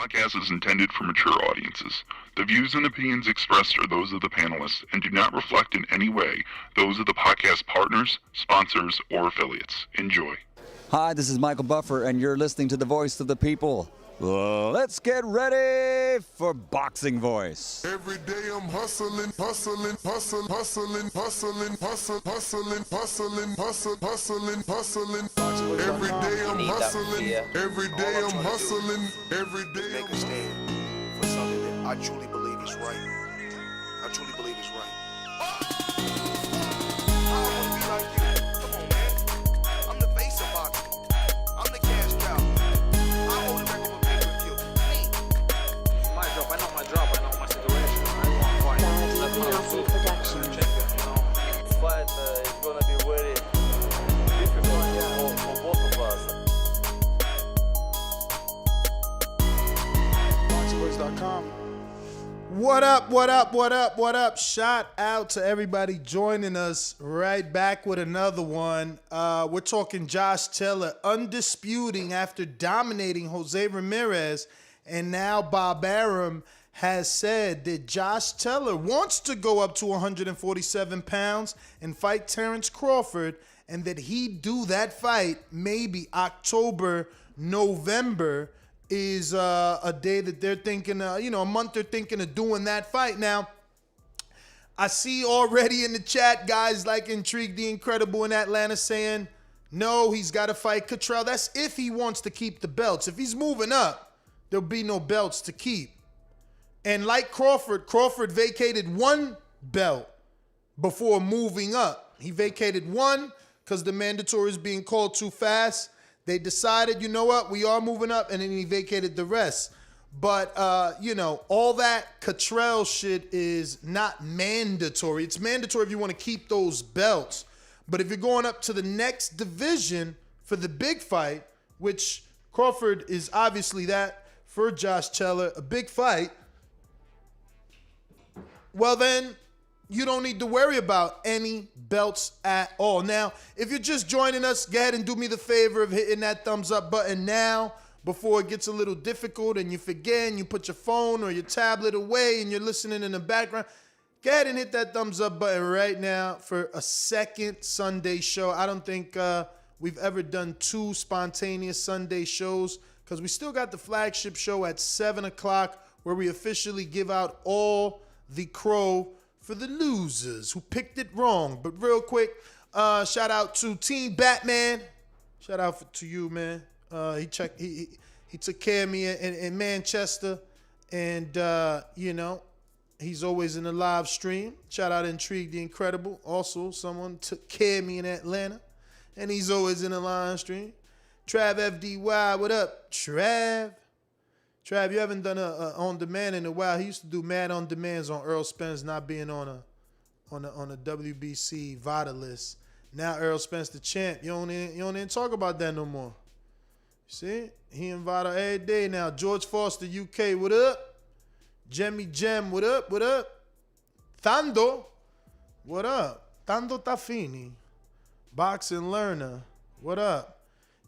podcast is intended for mature audiences. The views and opinions expressed are those of the panelists and do not reflect in any way those of the podcast partners, sponsors, or affiliates. Enjoy. Hi, this is Michael Buffer, and you're listening to the Voice of the People. Let's get ready for Boxing Voice. Every day I'm hustling, hustling, hustling, hustling, hustling, hustling, hustling, hustling, hustling, hustling, hustling. Every day I'm hustling, every day I'm hustling, every day I'm make a stand for something that I truly believe is right. I truly believe is right. I wanna be like you. Come on, man. I'm the face of boxing. I'm the cash cow. I hold the record for pay-per-view. Me. My drop. I know my drop. I know my situation. I want to fight. That's what I'm doing. Production. Champion, you know. Fight is gonna be very difficult for both of us. BoxingVoice.com. What up, what up, what up, what up? Shout out to everybody joining us right back with another one. We're talking Josh Taylor undisputing after dominating Jose Ramirez. And now Bob Arum has said that Josh Taylor wants to go up to 147 pounds and fight Terence Crawford, and that he do that fight maybe October, November is a day that they're thinking, a month they're thinking of doing that fight. Now, I see already in the chat guys like Intrigue the Incredible in Atlanta saying, no, he's got to fight Cottrell. That's if he wants to keep the belts. If he's moving up, there'll be no belts to keep. And like Crawford vacated one belt before moving up. He vacated one because the mandatory is being called too fast. They decided, you know what, we are moving up, and then he vacated the rest. But, all that Cottrell shit is not mandatory. It's mandatory if you want to keep those belts. But if you're going up to the next division for the big fight, which Crawford is obviously that for Josh Taylor, a big fight, well then, you don't need to worry about any belts at all. Now, if you're just joining us, go ahead and do me the favor of hitting that thumbs up button now before it gets a little difficult and you forget and you put your phone or your tablet away and you're listening in the background. Go ahead and hit that thumbs up button right now for a second Sunday show. I don't think we've ever done two spontaneous Sunday shows because we still got the flagship show at 7 o'clock where we officially give out all the crow for the losers who picked it wrong. But real quick, shout out to Team Batman. Shout out to you, man. He took care of me in Manchester, and he's always in the live stream. Shout out Intrigue the Incredible. Also, someone took care of me in Atlanta, and he's always in the live stream. Trav FDY, what up, Trav? Trav, you haven't done a on demand in a while. He used to do mad on demands on Earl Spence not being on a WBC VADA list. Now Earl Spence the champ. You don't even talk about that no more. See? He in VADA every day now. George Foster, UK, what up? Jemmy Jem, what up? What up? Thando, what up? Thando Tafini. Boxing Learner, what up?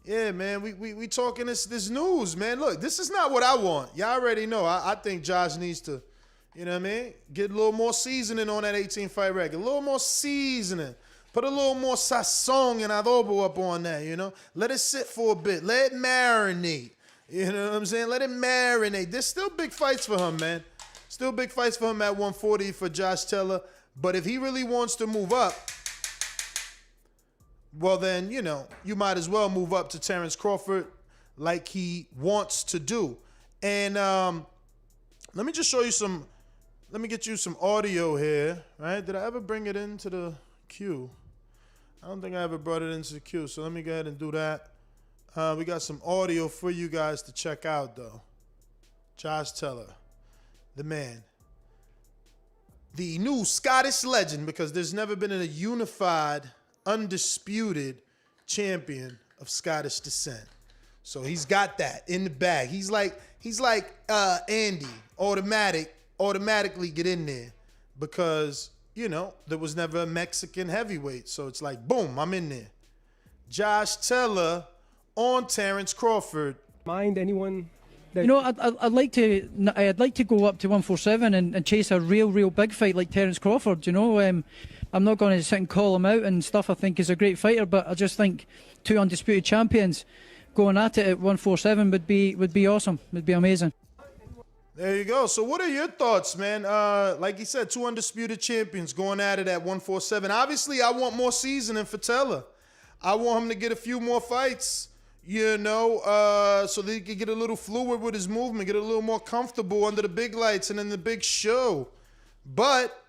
Yeah, man, we talking this news, man. Look, this is not what I want. Y'all already know. I think Josh needs to, get a little more seasoning on that 18-fight record. A little more seasoning. Put a little more sazon and adobo up on that, Let it sit for a bit. Let it marinate. You know what I'm saying? Let it marinate. There's still big fights for him, man. Still big fights for him at 140 for Josh Taylor. But if he really wants to move up, well then, you might as well move up to Terence Crawford like he wants to do. And let me just show you let me get you some audio here, right? Did I ever bring it into the queue? I don't think I ever brought it into the queue, so let me go ahead and do that. We got some audio for you guys to check out, though. Josh Taylor, the man. The new Scottish legend, because there's never been a unified undisputed champion of Scottish descent. So he's got that in the bag. He's like Andy, automatically get in there because, there was never a Mexican heavyweight. So it's like, boom, I'm in there. Josh Taylor on Terence Crawford. Mind anyone You know, I'd like to go up to 147 and chase a real big fight like Terence Crawford. You know, I'm not going to sit and call him out and stuff. I think he's a great fighter, but I just think 2 undisputed champions going at it at 147 would be awesome. Would be amazing. There you go. So what are your thoughts, man? Like you said, 2 undisputed champions going at it at 147. Obviously, I want more seasoning for Teller. I want him to get a few more fights, you know, so that he can get a little fluid with his movement, get a little more comfortable under the big lights and in the big show. But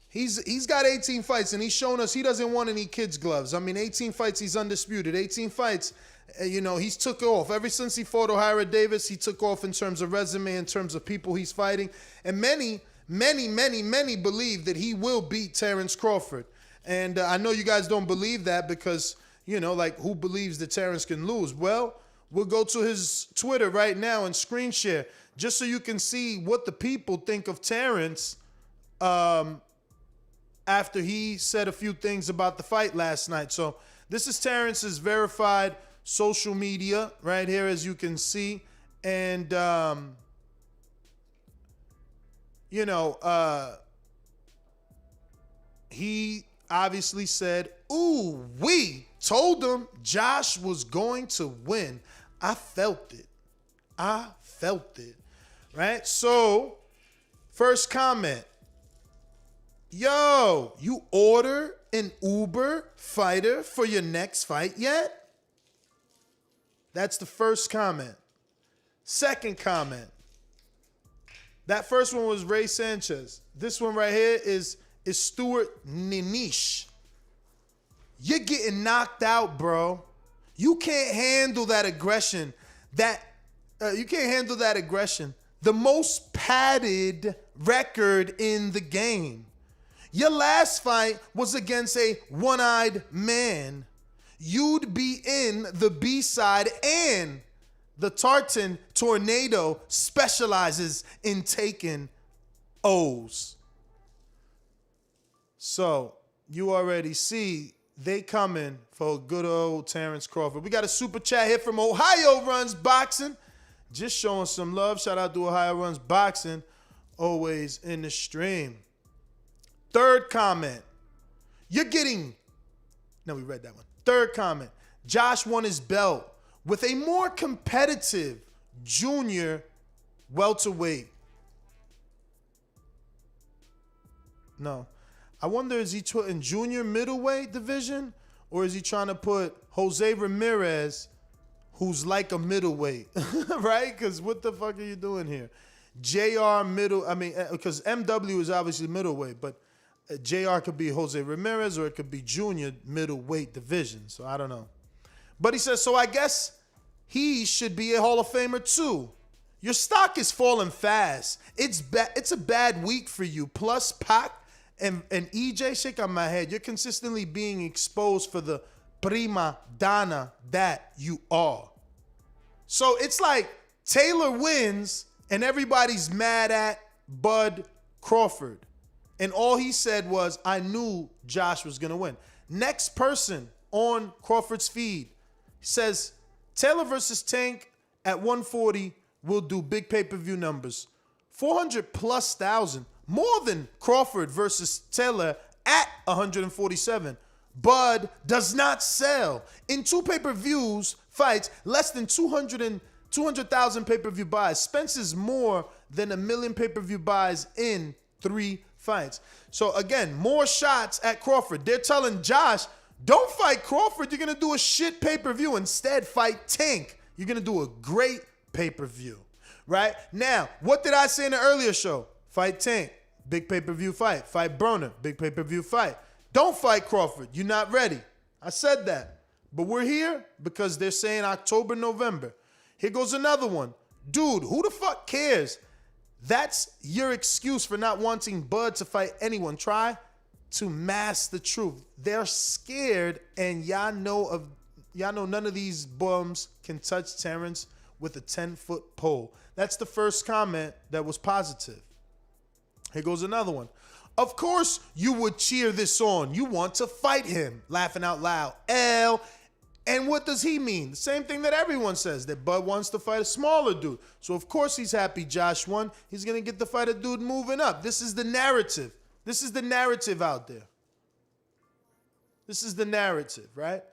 he's got 18 fights, and he's shown us he doesn't want any kids' gloves. I mean, 18 fights, he's undisputed. 18 fights. You know, he's took off. Ever since he fought Ohara Davis, he took off in terms of resume, in terms of people he's fighting. And many believe that he will beat Terence Crawford. And I know you guys don't believe that because, you know, like, who believes that Terence can lose? Well, we'll go to his Twitter right now and screen share just so you can see what the people think of Terence after he said a few things about the fight last night. So this is Terence's verified social media right here, as you can see. And, you know, he obviously said, ooh, we told him Josh was going to win. I felt it. Right? So, first comment. Yo, you order an Uber fighter for your next fight yet? That's the first comment. Second comment. That first one was Ray Sanchez. This one right here is Stuart Ninish. You're getting knocked out, bro. You can't handle that aggression. You can't handle that aggression. The most padded record in the game. Your last fight was against a one-eyed man. You'd be in the B-side, and the Tartan Tornado specializes in taking O's. So you already see they coming for good old Terence Crawford. We got a super chat here from Ohio Runs Boxing. Just showing some love. Shout out to Ohio Runs Boxing. Always in the stream. Third comment. We read that one. Third comment. Josh won his belt with a more competitive junior welterweight. No. I wonder, is he in junior middleweight division, or is he trying to put Jose Ramirez, who's like a middleweight, right? Because what the fuck are you doing here? Because MW is obviously middleweight, but JR could be Jose Ramirez, or it could be junior middleweight division. So I don't know. But he says, so I guess he should be a Hall of Famer too. Your stock is falling fast. It's a bad week for you. Plus, Pac and EJ, shake on my head. You're consistently being exposed for the prima donna that you are. So it's like Taylor wins and everybody's mad at Bud Crawford. And all he said was, I knew Josh was going to win. Next person on Crawford's feed says, Taylor versus Tank at 140 will do big pay-per-view numbers. 400,000+, more than Crawford versus Taylor at 147. Bud does not sell. In 2 pay-per-views fights, less than 200,000 pay-per-view buys. Spence is more than 1 million pay-per-view buys in 3 fights. So again, more shots at Crawford. They're telling Josh, don't fight Crawford. You're going to do a shit pay-per-view. Instead, fight Tank. You're going to do a great pay-per-view. Right? Now, what did I say in the earlier show? Fight Tank. Big pay-per-view fight. Fight Broner. Big pay-per-view fight. Don't fight Crawford. You're not ready. I said that. But we're here because they're saying October, November. Here goes another one. Dude, who the fuck cares? That's your excuse for not wanting Bud to fight anyone. Try to mask the truth. They're scared, and y'all know none of these bums can touch Terence with a 10-foot pole. That's the first comment that was positive. Here goes another one. Of course you would cheer this on. You want to fight him. Laughing out loud. And what does he mean? The same thing that everyone says, that Bud wants to fight a smaller dude. So, of course, he's happy Josh won. He's going to get to fight a dude moving up. This is the narrative. This is the narrative out there. This is the narrative, right?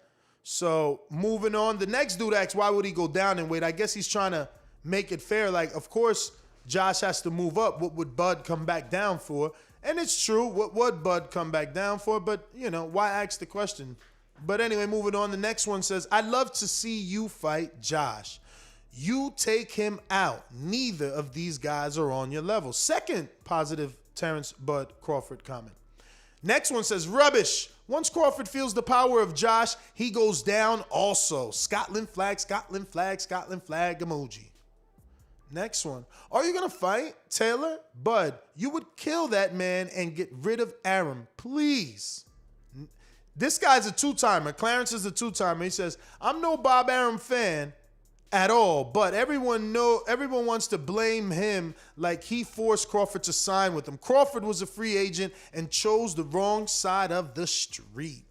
So, moving on. The next dude asks, why would he go down in weight? I guess he's trying to make it fair. Like, of course, Josh has to move up. What would Bud come back down for? And it's true. What would Bud come back down for? But, why ask the question? But anyway, moving on. The next one says, I'd love to see you fight Josh. You take him out. Neither of these guys are on your level. Second positive Terence Bud Crawford comment. Next one says, rubbish. Once Crawford feels the power of Josh, he goes down also. Scotland flag, Scotland flag, Scotland flag emoji. Next one. Are you going to fight Taylor? Bud, you would kill that man and get rid of Arum. Please. This guy's a two-timer. Clarence is a two-timer. He says, I'm no Bob Arum fan at all, but everyone wants to blame him like he forced Crawford to sign with him. Crawford was a free agent and chose the wrong side of the street.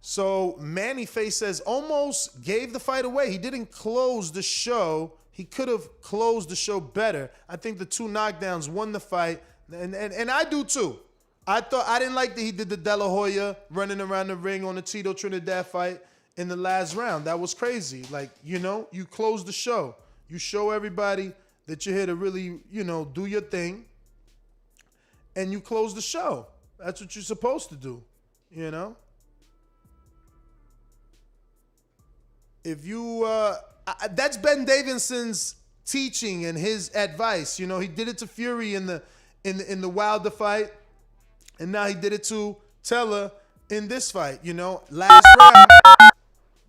So Manny Face says, almost gave the fight away. He didn't close the show. He could have closed the show better. I think the two knockdowns won the fight. And I do too. I didn't like that he did the De La Hoya running around the ring on the Tito Trinidad fight in the last round. That was crazy. Like, you close the show. You show everybody that you're here to really, do your thing. And you close the show. That's what you're supposed to do, If you, that's Ben Davidson's teaching and his advice. He did it to Fury in the Wilder fight, and now he did it to Taylor in this fight.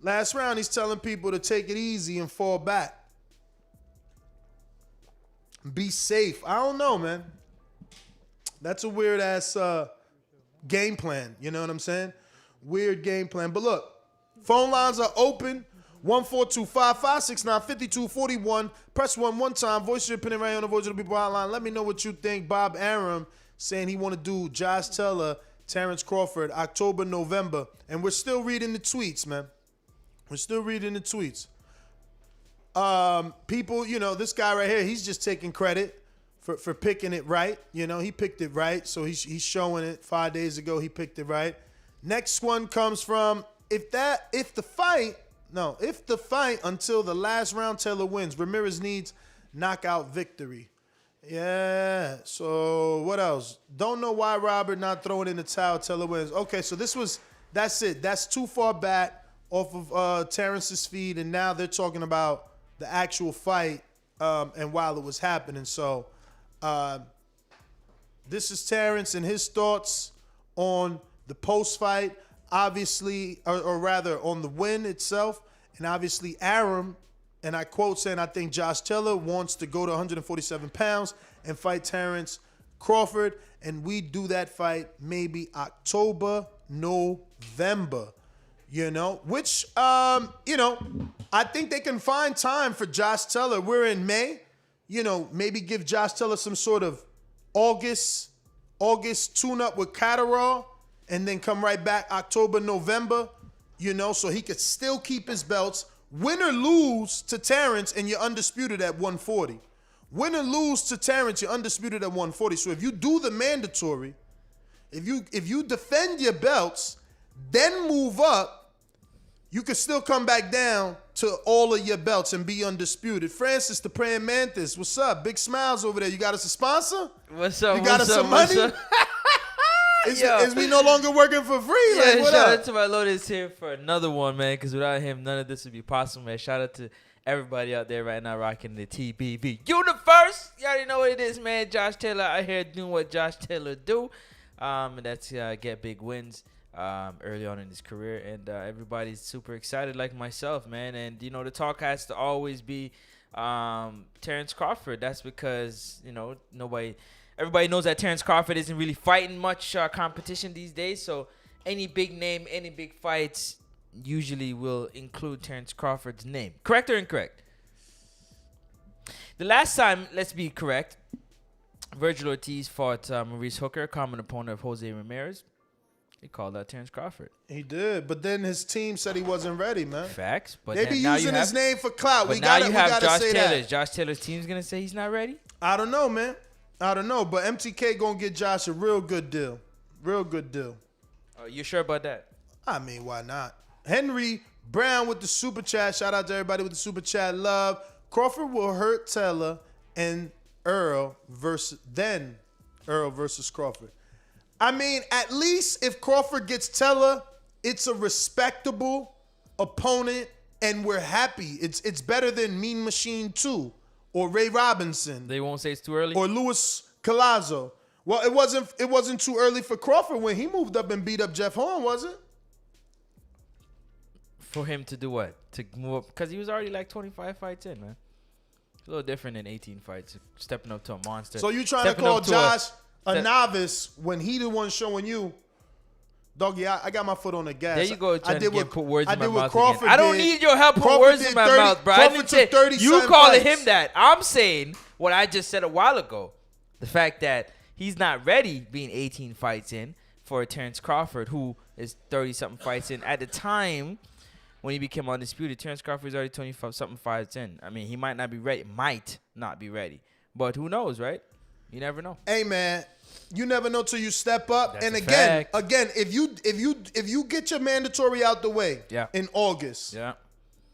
Last round, he's telling people to take it easy and fall back. Be safe. I don't know, man. That's a weird ass game plan. You know what I'm saying? Weird game plan. But look, phone lines are open. 142-556-952-41. Press 1 time. Voice your opinion right here on the Voice of the People hotline. Let me know what you think. Bob Arum saying he want to do Josh Taylor, Terence Crawford, October, November. And we're still reading the tweets, man. We're still reading the tweets. People, this guy right here, he's just taking credit for picking it right. He picked it right. So he's showing it 5 days ago. He picked it right. Next one comes from, if the fight until the last round Taylor wins. Ramirez needs knockout victory. Yeah. So what else? Don't know why Robert not throwing in the towel. Taylor wins. Okay, so that's it. That's too far back off of Terrence's feed, and now they're talking about the actual fight and while it was happening. So this is Terence and his thoughts on the post-fight. Obviously, or rather on the win itself, and obviously Arum, and I quote saying, I think Josh Taylor wants to go to 147 pounds and fight Terence Crawford, and we do that fight maybe October, November, which, I think they can find time for Josh Taylor. We're in May, maybe give Josh Taylor some sort of August tune-up with Catterall, and then come right back October, November, so he could still keep his belts. Win or lose to Terence, and you're undisputed at 140. Win or lose to Terence, you're undisputed at 140. So if you do the mandatory, if you defend your belts, then move up, you could still come back down to all of your belts and be undisputed. Francis, the praying mantis, what's up? Big smiles over there. You got us a sponsor? What's up? You got us some money? Is we no longer working for free? Yeah, what shout up? out to my Lotus here for another one, man, because without him, none of this would be possible, man. Shout out to everybody out there right now rocking the TBV universe. You already know what it is, man. Josh Taylor out here doing what Josh Taylor do. And that's get big wins early on in his career. And everybody's super excited like myself, man. And, the talk has to always be Terence Crawford. That's because, everybody knows that Terence Crawford isn't really fighting much competition these days. So any big name, any big fights usually will include Terence Crawford's name. Correct or incorrect? The last time, let's be correct, Virgil Ortiz fought Maurice Hooker, common opponent of Jose Ramirez. He called out Terence Crawford. He did, but then his team said he wasn't ready, man. Facts, but They be now using his name for clout. But We now gotta, you we have gotta Josh say Taylor. that. Josh Taylor's team's gonna say he's not ready. I don't know, man. I don't know, but MTK gonna get Josh a real good deal. Real good deal. You sure about that? I mean, why not? Henry Brown with the super chat. Shout out to everybody with the super chat. Love. Crawford will hurt Taylor and Earl versus Crawford. I mean, at least if Crawford gets Taylor, it's a respectable opponent, and we're happy. It's better than Mean Machine 2 or Ray Robinson. They won't say it's too early. Or Luis Collazo. Well, it wasn't too early for Crawford when he moved up and beat up Jeff Horn, was it? For him to do what? To move up? Because he was already like 25 fights in, man. It's a little different than 18 fights. Stepping up to a monster. So you trying to call Josh a novice when he the one showing you, doggy, I got my foot on the gas. There you go, trying to put words in my mouth Crawford again. I don't need your help putting words in my mouth, bro. I didn't say you calling him that. I'm saying what I just said a while ago. The fact that he's not ready being 18 fights in for Terence Crawford, who is 30-something fights in. At the time when he became undisputed, Terence Crawford is already 20-something fights in. I mean, he might not be ready. Might not be ready. But who knows, right? You never know. Hey, man. You never know till you step up. That's and a again, fact. if you get your mandatory out the way in August,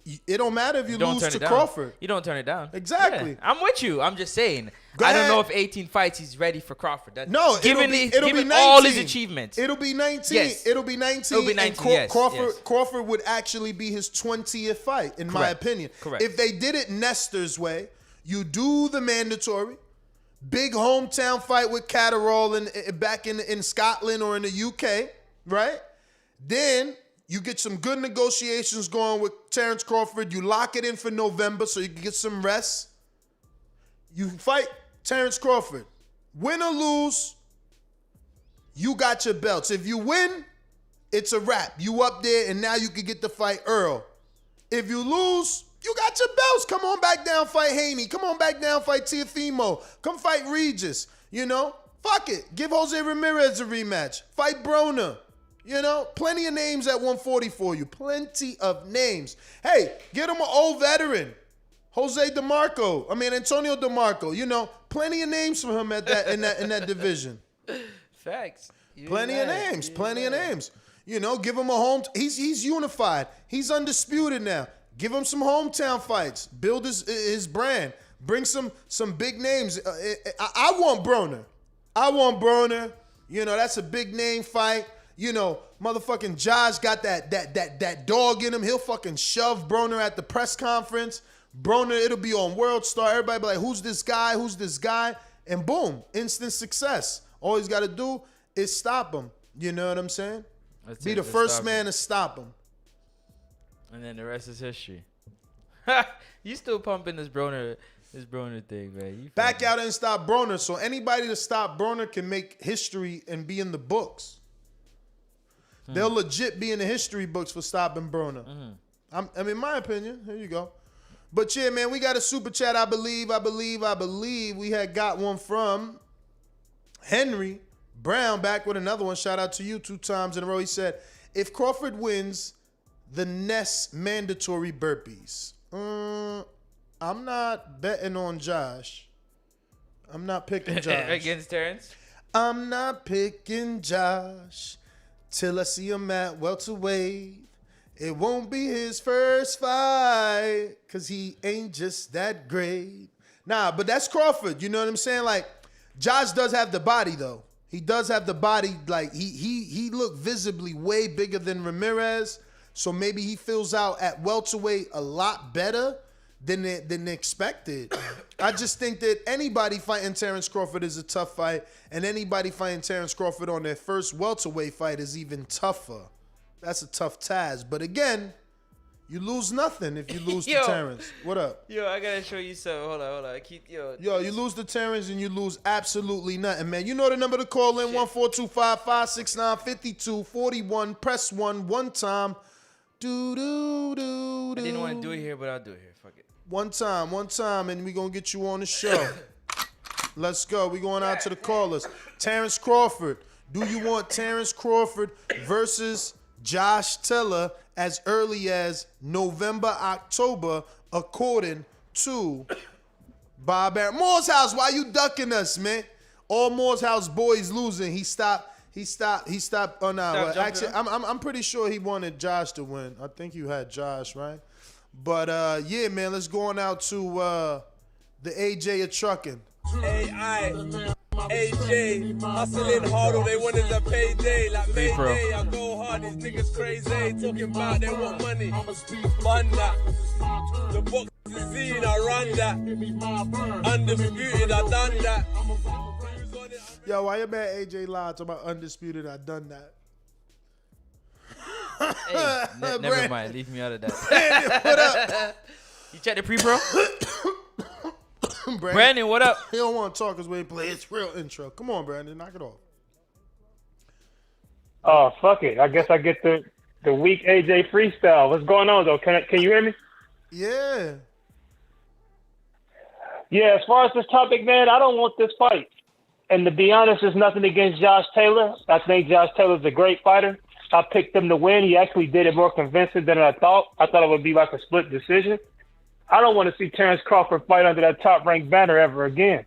it don't matter if you lose to Crawford. You don't turn it down. Exactly. Yeah, I'm with you. I'm just saying. Go I don't ahead. know if 18 fights he's ready for Crawford. No, given it'll be 19. all his achievements. It'll be 19. Yes. It'll be 19. It'll be 19, And yes, Crawford would actually be his 20th fight, in my opinion. Correct. If they did it Nestor's way, you do the mandatory. Big hometown fight with Catterall back in Scotland or in the UK, right? Then you get some good negotiations going with Terence Crawford. You lock it in for November so you can get some rest. You fight Terence Crawford. Win or lose, you got your belts. If you win, it's a wrap. You up there, and now you can get to fight Earl. If you lose, you got your belts. Come on back down, fight Haney. Come on back down, fight Teofimo. Come fight Regis. You know, fuck it. Give Jose Ramirez a rematch. Fight Broner. You know, plenty of names at 140 for you. Plenty of names. Hey, get him an old veteran. Antonio DeMarco. You know, plenty of names for him at that in that division. Facts. Plenty of names. You know, give him a home. He's unified. He's undisputed now. Give him some hometown fights. Build his brand. Bring some big names. I want Broner. You know, that's a big name fight. You know, motherfucking Josh got that dog in him. He'll fucking shove Broner at the press conference. Broner, it'll be on World Star. Everybody be like, who's this guy? And boom, instant success. All he's got to do is stop him. You know what I'm saying? Be the first man to stop him. And then the rest is history. You still pumping this Broner thing, man. Back out and stop Broner. So anybody to stop Broner can make history and be in the books. They'll legit be in the history books for stopping Broner. I mean, my opinion. Here you go. But yeah, man, we got a super chat. I believe we had got one from Henry Brown back with another one. Shout out to you 2 times in a row. He said, if Crawford wins the Ness mandatory burpees, I'm not betting on Josh. I'm not picking Josh. Against Terence? I'm not picking Josh till I see him at welterweight. It won't be his first fight because he ain't just that great. Nah, but that's Crawford. You know what I'm saying? Like, Josh does have the body, though. He does have the body. Like, he looked visibly way bigger than Ramirez. So maybe he fills out at welterweight a lot better than expected. I just think that anybody fighting Terence Crawford is a tough fight, and anybody fighting Terence Crawford on their first welterweight fight is even tougher. That's a tough task. But again, you lose nothing if you lose to Terence. What up? Yo, I gotta show you something. Hold on. Yo, you lose to Terence and you lose absolutely nothing, man. You know the number to call in, 1-425-569-5241. Press 1 time. I didn't want to do it here, but I'll do it here. Fuck it. One time, and we gonna get you on the show. Let's go. We going out to the callers. Terence Crawford, Do you want Terence Crawford versus Josh Taylor as early as November, October, according to Bob Aaron? Moore's House, why you ducking us, man? All Moore's House boys losing. He stopped. Oh no. Well, actually, I'm pretty sure he wanted Josh to win. I think you had Josh, right? But yeah, man, let's go on out to the AJ of trucking. AJ, hustling hard, all they want is a payday. Like Mayday, I go hard, these niggas crazy. Talking about they want money, fun that. The box is seen, I run that. Undisputed, I done that. Yo, why you mad AJ lied to about Undisputed? I done that. Hey, never mind. Leave me out of that. Brandon, what up? You check the pre-pro? Brandon, what up? He don't want to talk because we ain't play his real intro. Come on, Brandon, knock it off. Oh, fuck it. I guess I get the weak AJ freestyle. What's going on, though? Can you hear me? Yeah. Yeah, as far as this topic, man, I don't want this fight. And to be honest, there's nothing against Josh Taylor. I think Josh Taylor's a great fighter. I picked him to win. He actually did it more convincing than I thought. I thought it would be like a split decision. I don't want to see Terence Crawford fight under that top-ranked banner ever again.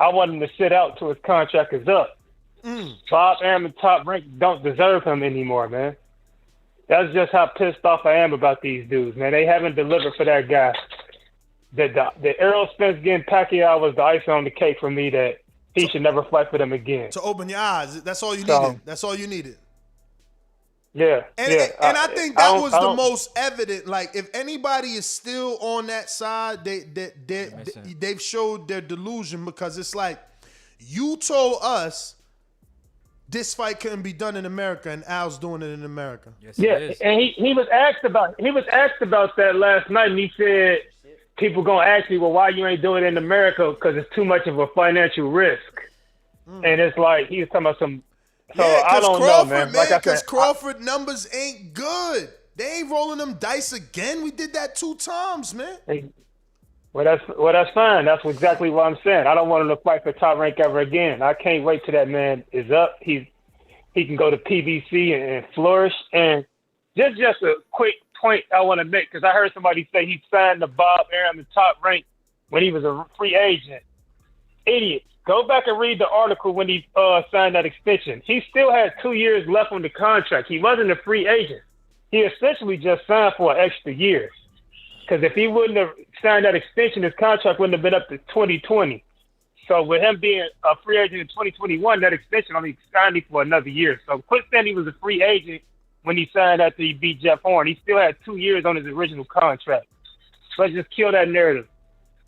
I want him to sit out till his contract is up. Bob Arum, Top Rank, don't deserve him anymore, man. That's just how pissed off I am about these dudes, man. They haven't delivered for that guy. The Errol Spence getting Pacquiao was the icing on the cake for me that he should never fight for them again. To open your eyes. That's all you needed. That's all you needed. Yeah. And I think that was the most evident. Like, if anybody is still on that side, they've showed their delusion, because it's like, you told us this fight couldn't be done in America, and Al's doing it in America. Yes, yeah, and he was asked about that last night, and he said people gonna ask me, well, why you ain't doing it in America? Because it's too much of a financial risk. And it's like he was talking about some. So yeah, I don't Crawford, know, man. Like I because said, Crawford numbers ain't good. They ain't rolling them dice again. We did that 2 times, man. Well, that's fine. That's exactly what I'm saying. I don't want him to fight for Top Rank ever again. I can't wait till that man is up. He can go to PBC and flourish. And just a quick point I want to make, because I heard somebody say he signed to Bob Arum the Top Rank when he was a free agent. Idiot. Go back and read the article when he signed that extension. He still had 2 years left on the contract. He wasn't a free agent. He essentially just signed for an extra year. Because if he wouldn't have signed that extension, his contract wouldn't have been up to 2020. So with him being a free agent in 2021, that extension only signed him for another year. So quit saying he was a free agent when he signed after he beat Jeff Horn. He still had 2 years on his original contract. So let's just kill that narrative.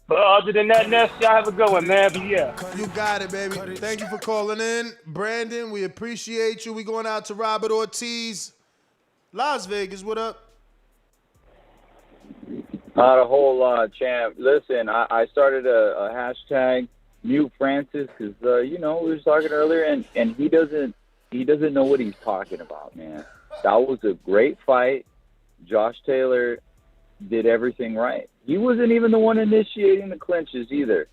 But other than that, Ness, y'all have a good one, man. But yeah. You got it, baby. Thank you for calling in. Brandon, we appreciate you. We going out to Robert Ortiz. Las Vegas, what up? Not a whole lot, champ. Listen, I started a hashtag Mute Francis because, we were talking earlier, and he doesn't know what he's talking about, man. That was a great fight. Josh Taylor did everything right. He wasn't even the one initiating the clinches either.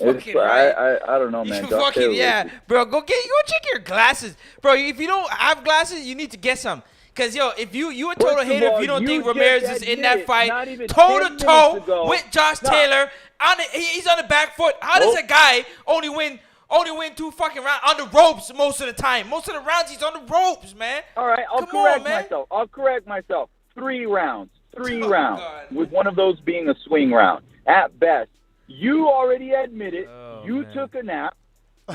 Right. I don't know, man. Yeah, bro. Go check your glasses, bro. If you don't have glasses, you need to get some. Cause if you a total hater if you don't think Ramirez is in that fight toe to toe with Josh Taylor. He's on the back foot. How does a guy only win 2 fucking rounds on the ropes most of the time? Most of the rounds he's on the ropes, man. All right, I'll correct myself. 3 rounds. 3 rounds, with one of those being a swing round. At best, you already admitted you took a nap,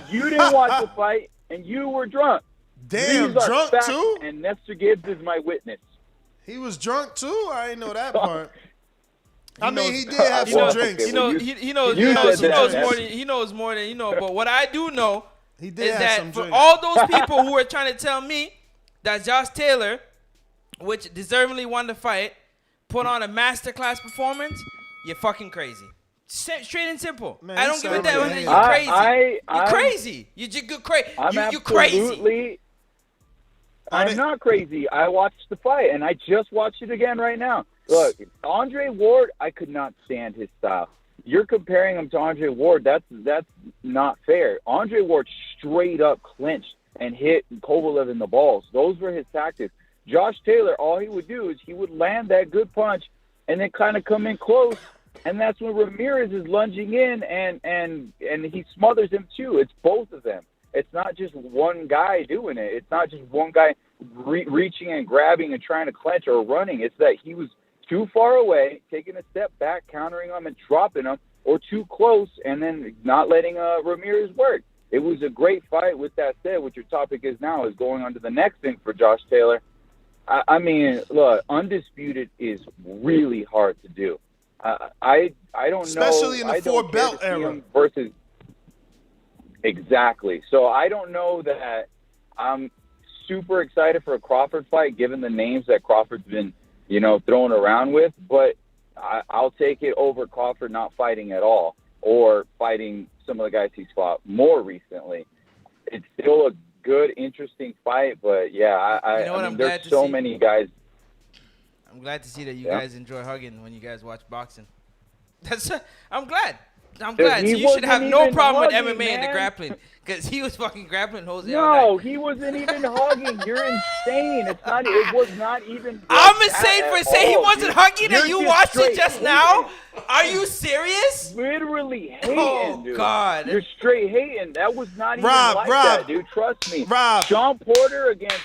you didn't watch the fight, and you were drunk. Damn, drunk too? And Nestor Gibbs is my witness. He was drunk too? I didn't know that part. I mean, he did have some drinks. He knows more than you know. But what I do know is that for all those people who are trying to tell me that Josh Taylor, which deservingly won the fight, put on a masterclass performance, you're fucking crazy. Straight and simple. Man, I don't give a damn. You're crazy. You're crazy. You're crazy. You're crazy. I'm not crazy. I watched the fight, and I just watched it again right now. Look, Andre Ward, I could not stand his style. You're comparing him to Andre Ward. That's not fair. Andre Ward straight up clinched and hit Kovalev in the balls. Those were his tactics. Josh Taylor, all he would do is he would land that good punch and then kind of come in close, and that's when Ramirez is lunging in and he smothers him too. It's both of them. It's not just one guy doing it. It's not just one guy reaching and grabbing and trying to clinch or running. It's that he was too far away, taking a step back, countering him and dropping him, or too close and then not letting Ramirez work. It was a great fight. With that said, what your topic is now is going on to the next thing for Josh Taylor. I mean, look, Undisputed is really hard to do. I don't especially know. in the four-belt era. Versus exactly. So I don't know that I'm super excited for a Crawford fight, given the names that Crawford's been, thrown around with. But I'll take it over Crawford not fighting at all or fighting some of the guys he's fought more recently. It's still a good, interesting fight, but yeah, I mean, there's so many guys. I'm glad to see that you guys enjoy hugging when you guys watch boxing. I'm glad. I'm glad. So you should have no problem with MMA and the grappling, because he was fucking grappling Jose. No, he wasn't even hugging. You're insane. It was not even. I'm insane for saying he wasn't hugging and you watched it just now? Are you serious? Literally hating, dude. God. You're straight hating. That was not even that, dude. Trust me. Sean Porter against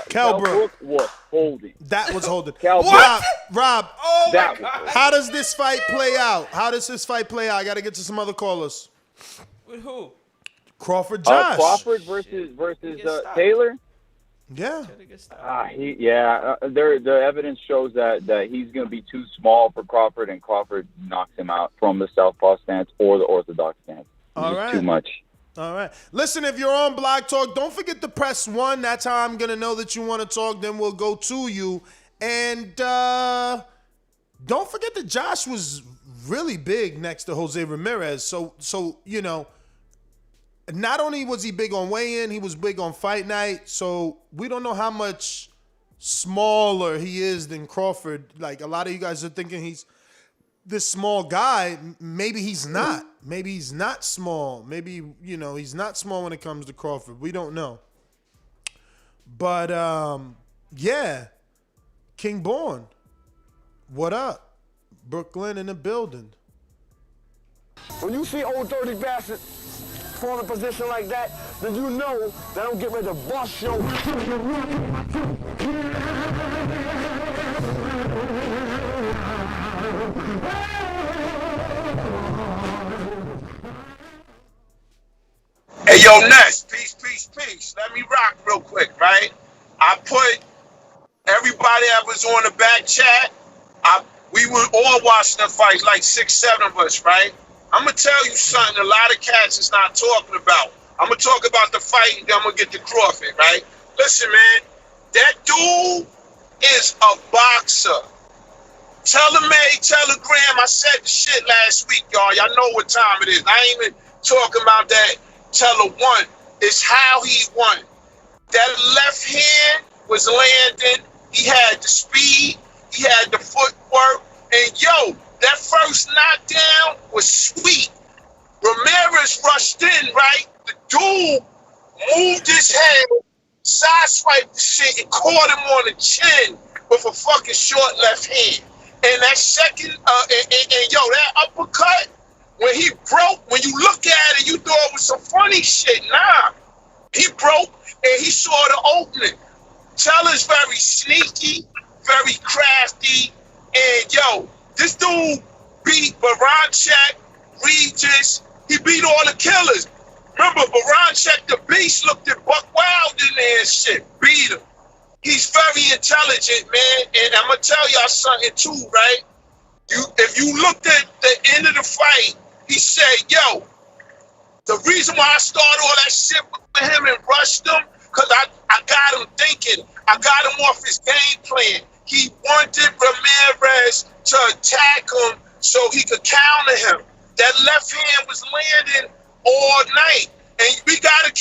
Kell Brook was holding. That was holding. What? Rob. Oh, my God. How does this fight play out? I got to get to some other callers. With who? Crawford Josh. Crawford versus Taylor? Yeah. The evidence shows that he's going to be too small for Crawford, and Crawford knocks him out from the southpaw stance or the orthodox stance. All right. Too much. All right. Listen, if you're on Blog Talk, don't forget to press 1. That's how I'm going to know that you want to talk. Then we'll go to you. And don't forget that Josh was really big next to Jose Ramirez. So not only was he big on weigh-in, he was big on fight night. So we don't know how much smaller he is than Crawford. Like, a lot of you guys are thinking he's this small guy. Maybe he's not. Maybe he's not small. Maybe, he's not small when it comes to Crawford. We don't know. But, yeah. King Born, what up? Brooklyn in the building. When you see old dirty bastard form a position like that, then you know that I'm getting ready to bust your. Hey, yo, Ness, peace. Let me rock real quick, right? I put everybody that was on the back chat, we were all watching the fights, like 6, 7 of us, right? I'm going to tell you something a lot of cats is not talking about. I'm going to talk about the fight, and then I'm going to get to Crawford, right? Listen, man, that dude is a boxer. Telegram, I said the shit last week, y'all. Y'all know what time it is. I ain't even talking about that. Teller won. It's how he won. That left hand was landing. He had the speed. He had the footwork. And, yo, that first knockdown was sweet. Ramirez rushed in, right? The dude moved his head, sideswiped the shit, and caught him on the chin with a fucking short left hand. And that second, that uppercut, when he broke, when you look at it, you thought it was some funny shit. Nah. He broke, and he saw the opening. Teller's very sneaky, very crafty, and, yo, this dude beat Baranchek, Regis. He beat all the killers. Remember, Baranchek, the beast, looked at Buck Wild in there and shit. Beat him. He's very intelligent, man. And I'm going to tell y'all something, too, right? If you looked at the end of the fight, he said, yo, the reason why I started all that shit with him and rushed him, because I got him thinking. I got him off his game plan. He wanted Ramirez to attack him so he could counter him. That left hand was landing all night. And we can't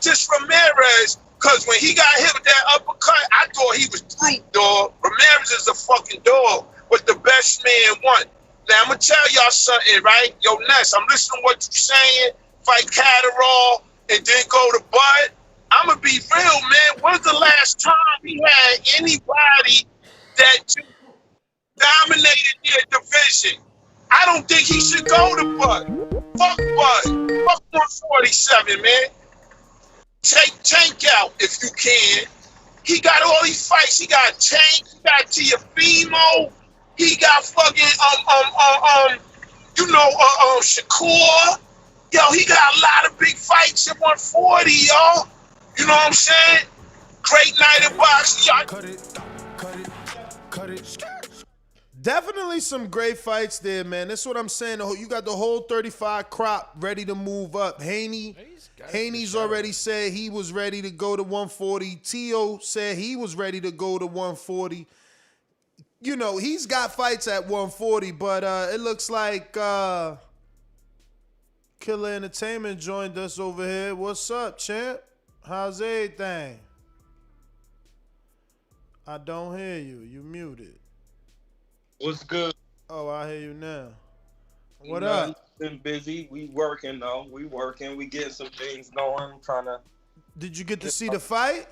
just Ramirez, because when he got hit with that uppercut, I thought he was through, dog. Ramirez is a fucking dog, but the best man won. Now, I'm going to tell y'all something, right? Yo, Ness, I'm listening to what you're saying. Fight Catterall and then go to Bud. I'm gonna be real, man. When's the last time we had anybody that just dominated their division? I don't think he should go to Bud. Fuck Bud. Fuck 147, man. Take Tank out if you can. He got all these fights. He got Tank. He got Tiafimo. He got fucking Shakur. Yo, he got a lot of big fights at 140, y'all. You know what I'm saying? Great night of boxing, y'all. Cut it. Definitely some great fights there, man. That's what I'm saying. You got the whole 35 crop ready to move up. Haney's already said he was ready to go to 140. Tio said he was ready to go to 140. You know, he's got fights at 140, but it looks like Killer Entertainment joined us over here. What's up, champ? How's everything? I don't hear you. You muted. What's good? Oh, I hear you now. What up? Been busy. We working though. We working. We getting some things going. Trying to. Did you get to see the fight?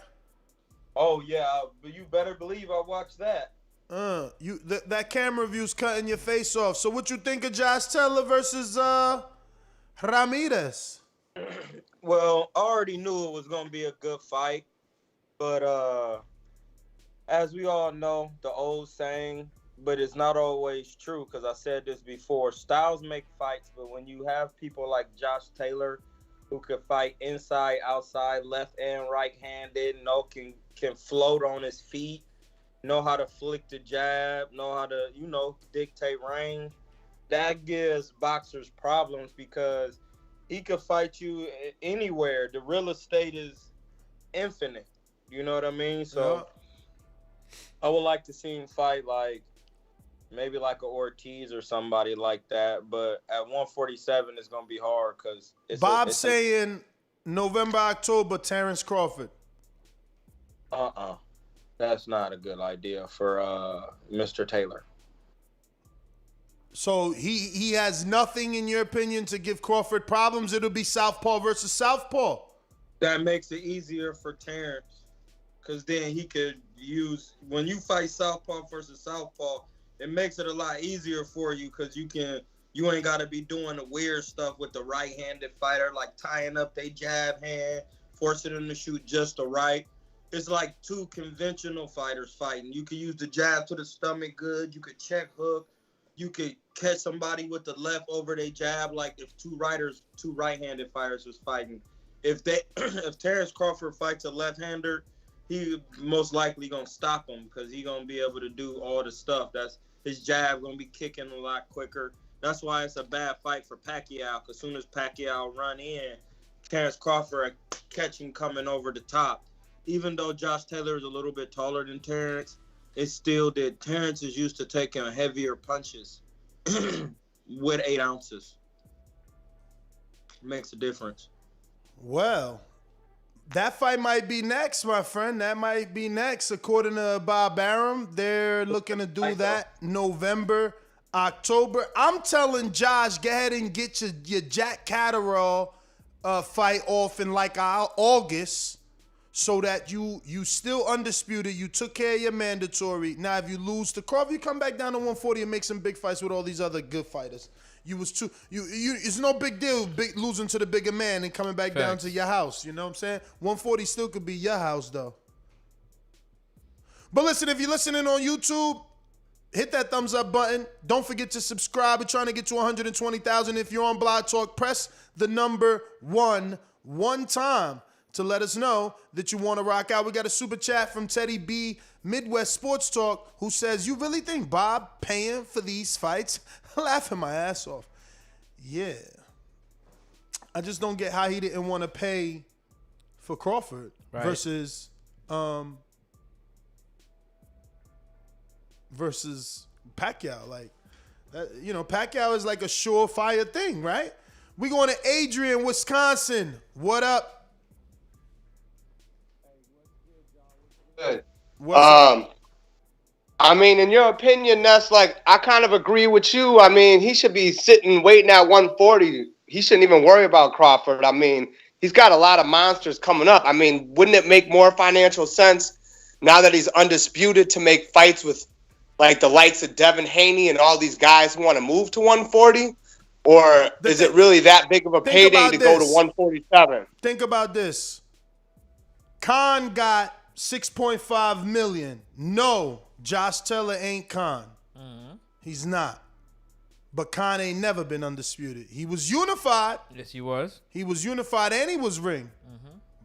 Oh yeah, but you better believe I watched that. That camera view's cutting your face off. So what you think of Josh Taylor versus Ramirez? Well, I already knew it was gonna be a good fight, but as we all know, the old saying, but it's not always true, because I said this before. Styles make fights, but when you have people like Josh Taylor who can fight inside, outside, left and right-handed, can float on his feet, know how to flick the jab, know how to, dictate range, that gives boxers problems because he could fight you anywhere. The real estate is infinite. You know what I mean? So I would like to see him fight maybe like a Ortiz or somebody like that. But at 147, it's going to be hard because Bob's saying November, October, Terence Crawford. That's not a good idea for Mr. Taylor. So he has nothing, in your opinion, to give Crawford problems? It'll be Southpaw versus Southpaw. That makes it easier for Terence, because then he could use, when you fight Southpaw versus Southpaw, it makes it a lot easier for you, because you ain't got to be doing the weird stuff with the right-handed fighter, like tying up their jab hand, forcing them to shoot just the right. It's like two conventional fighters fighting. You can use the jab to the stomach good. You could check hook. You could catch somebody with the left over their jab, like if two right-handed fighters was fighting. If Terence Crawford fights a left-hander, he most likely gonna stop him, because he gonna be able to do all the stuff. That's his jab gonna be kicking a lot quicker. That's why it's a bad fight for Pacquiao, because as soon as Pacquiao run in, Terence Crawford catch him coming over the top. Even though Josh Taylor is a little bit taller than Terence, it's still that Terence is used to taking heavier punches with 8 ounces. Makes a difference. Well, that fight might be next, my friend. That might be next. According to Bob Arum, they're looking to do that November, October. I'm telling Josh, go ahead and get your Jack Catterall fight off in August, so that you still undisputed. You took care of your mandatory. Now, if you lose to Crawford, you come back down to 140 and make some big fights with all these other good fighters. It's no big deal losing to the bigger man and coming back down to your house. You know what I'm saying? 140 still could be your house, though. But listen, if you're listening on YouTube, hit that thumbs up button. Don't forget to subscribe. We're trying to get to 120,000. If you're on Blog Talk, press the number 1 time to let us know that you want to rock out. We got a super chat from Teddy B, Midwest Sports Talk, who says, "You really think Bob paying for these fights?" Laughing my ass off. Yeah. I just don't get how he didn't want to pay for Crawford versus Pacquiao. Like that, Pacquiao is like a surefire thing, right? We going to Adrian, Wisconsin. What up? Good. I mean, in your opinion, that's like, I kind of agree with you. I mean, he should be sitting waiting at 140. He shouldn't even worry about Crawford. I mean, he's got a lot of monsters coming up. I mean, wouldn't it make more financial sense now that he's undisputed to make fights with like the likes of Devin Haney and all these guys who want to move to 140? Or is it really that big of a payday to go to 147? Think about this. Khan got $6.5 million. No, Josh Taylor ain't Khan. He's not. But Khan ain't never been undisputed. He was unified. Yes, he was. He was unified and he was ring.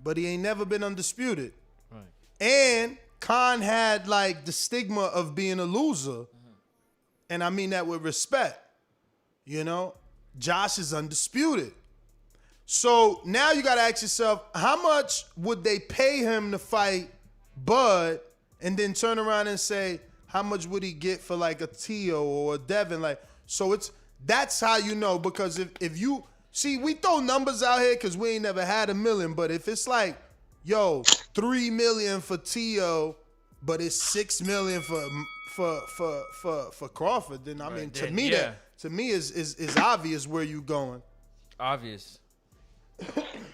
But he ain't never been undisputed. Right. And Khan had like the stigma of being a loser. And I mean that with respect. You know, Josh is undisputed. So now you got to ask yourself, how much would they pay him to fight Bud, and then turn around and say, how much would he get for like a Tio or a Devin? Like, so that's how you know, because if you see, we throw numbers out here because we ain't never had $1 million, but if it's like, yo, $3 million for Tio, but it's $6 million for Crawford, then I mean, to me is obvious where you going. Obvious.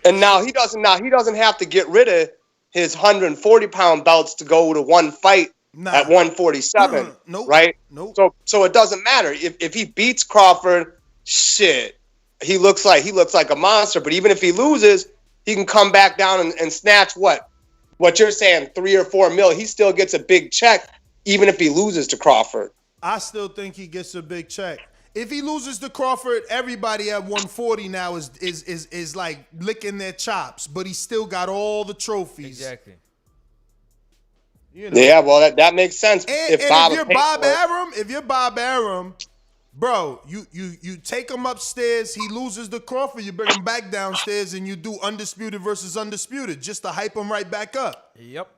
And now he doesn't have to get rid of his 140-pound belts to go to one fight at 147, right? Nope. So it doesn't matter if he beats Crawford. Shit, he looks like a monster. But even if he loses, he can come back down and snatch what you're saying, $3 or $4 million. He still gets a big check, even if he loses to Crawford. I still think he gets a big check. If he loses to Crawford, everybody at 140 now is like licking their chops, but he still got all the trophies. Exactly. You know. Yeah, well that makes sense. If you're Bob Arum, bro, you take him upstairs. He loses to Crawford, you bring him back downstairs, and you do undisputed versus undisputed just to hype him right back up. Yep.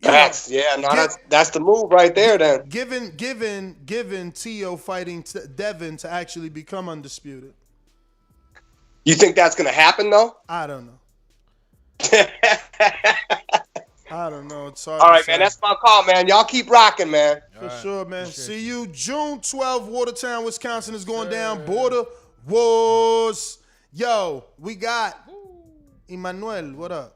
That's the move right there. Then given Tio fighting Devin to actually become undisputed. You think that's gonna happen though? I don't know. I don't know. It's hard. All right, man. That's my call, man. Y'all keep rocking, man. For sure, man. See you June 12th. Watertown, Wisconsin is going down. Border Wars. Yo, we got Emmanuel. What up?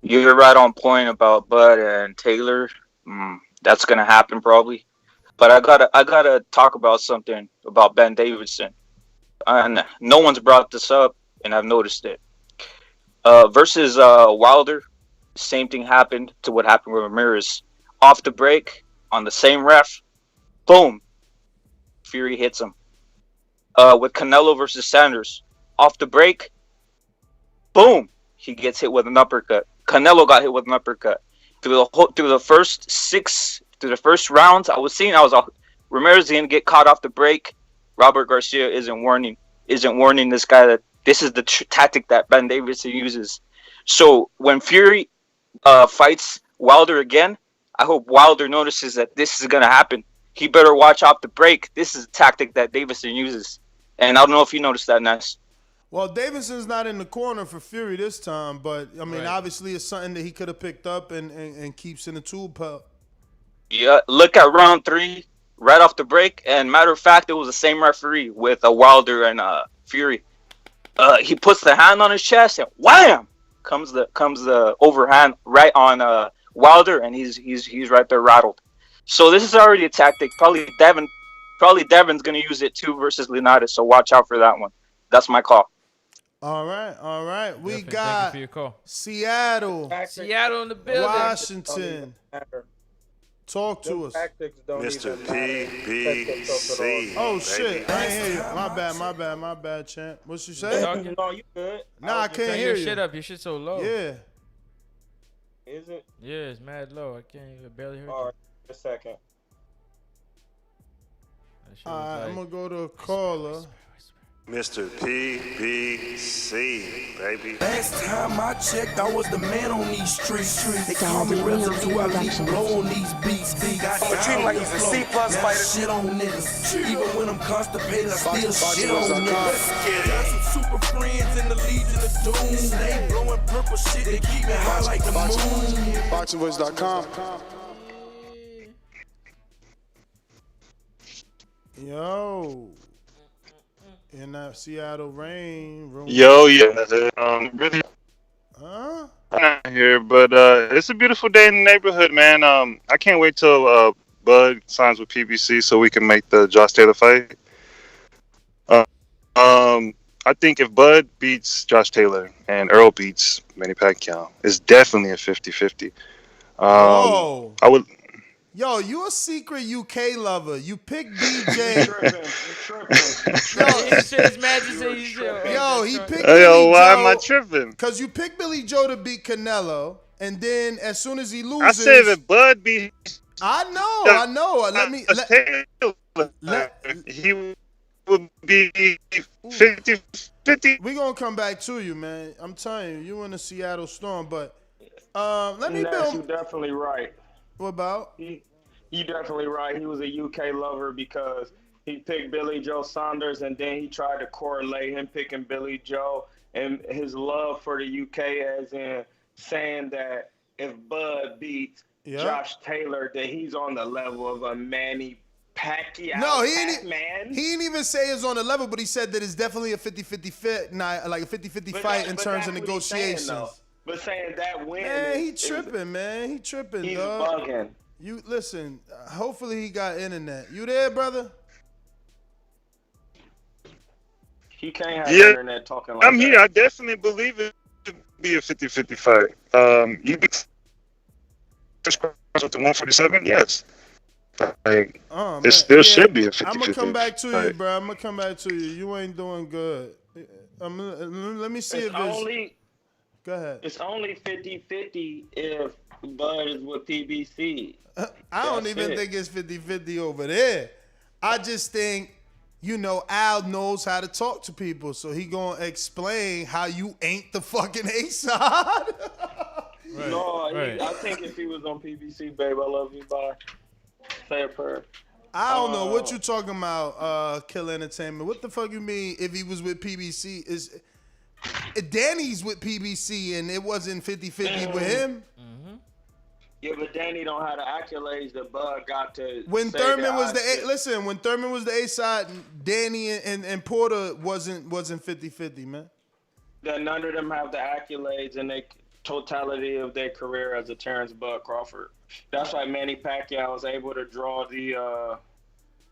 You're right on point about Bud and Taylor. That's gonna happen probably, but I gotta talk about something about Ben Davidson, and no one's brought this up, and I've noticed it. Versus Wilder, same thing happened to what happened with Ramirez. Off the break on the same ref, boom, Fury hits him. With Canelo versus Sanders, off the break, boom, he gets hit with an uppercut. Canelo got hit with an uppercut. Through the first rounds, I was Ramirez didn't get caught off the break. Robert Garcia isn't warning this guy that this is the tactic that Ben Davidson uses. So when Fury fights Wilder again, I hope Wilder notices that this is gonna happen. He better watch off the break. This is a tactic that Davidson uses, and I don't know if you noticed that, Ness. Well, Davidson's not in the corner for Fury this time, but, I mean, obviously it's something that he could have picked up and keeps in the tool belt. Yeah, look at round 3, right off the break, and matter of fact, it was the same referee with Wilder and Fury. He puts the hand on his chest, and wham! Comes the overhand right on Wilder, and he's right there rattled. So this is already a tactic. Probably Devin's going to use it too versus Linares, so watch out for that one. That's my call. All right. We Thank got you for your call. Seattle in the building. Washington. Talk to us. Mr. PBC. Oh, shit. I ain't hear you. My bad, champ. What you say? No, you good. Nah, I can't Turn hear your you. shit up. Your shit's so low. Yeah. Is it? Yeah, it's mad low. I can't even barely hear you. All right, a second. All right, I'm going to go to a caller. Mr. PBC, baby. Last time I checked, I was the man on these streets. They call me residue, I leave blow on these beats. I'ma treat him like he's a C-plus fighter. Shit on niggas. Even when I'm constipated, I still shit on niggas. Got some super friends in the Legion of Doom. They blowing purple shit, they keep me high like the moon. BoxingVoice.com. Yo. In that Seattle rain room. Yo, yeah. Really Huh? not here, but it's a beautiful day in the neighborhood, man. I can't wait till Bud signs with PBC so we can make the Josh Taylor fight. Uh, I think if Bud beats Josh Taylor and Earl beats Manny Pacquiao, it's definitely a 50-50. Whoa. I would. Yo, you a secret UK lover. You pick BJ. Yo, he picked Billy Yo, why Joe. am I tripping? Because you picked Billy Joe to beat Canelo, and then as soon as he loses... I said if Bud beats... I know. He would be 50-50. We're going to come back to you, man. I'm telling you, you in the Seattle Storm, but let me build... You're definitely right. What about? You definitely right. He was a UK lover because he picked Billy Joe Saunders, and then he tried to correlate him picking Billy Joe and his love for the UK, as in saying that if Bud beats Josh Taylor, that he's on the level of a Manny Pacquiao. No, he didn't even say it's on the level, but he said that it's definitely a 50-50 fit, like a 50-50 fight in terms of negotiations. But saying that win, man, he tripping. He tripping, he's dog. bugging. You listen. Hopefully he got internet. You there, brother? He can't have internet talking like I'm that. here. I definitely believe it to be a 50-50 fight. You beat with the 147, yes. Like, it still should be a 50-50 I'm gonna come back to fight. you, bro. I'm gonna come back to you. You ain't doing good. Let me see if it's... Go ahead. It's only 50-50 if Bud is with PBC. I don't even think it's 50-50 over there. I just think, Al knows how to talk to people, so he gonna explain how you ain't the fucking A-side. I think if he was on PBC, babe, I love you, bye. Say a prayer. I don't know what you talking about, Kill Entertainment. What the fuck you mean if he was with PBC? Danny's with PBC and it wasn't 50-50 with him. Mm-hmm. Yeah, but Danny don't have the accolades that Bud got to. When Thurman was when Thurman was the A side, Danny and Porter wasn't 50-50, man. That none of them have the accolades in the totality of their career as a Terence Bud Crawford. That's why Manny Pacquiao was able to draw the.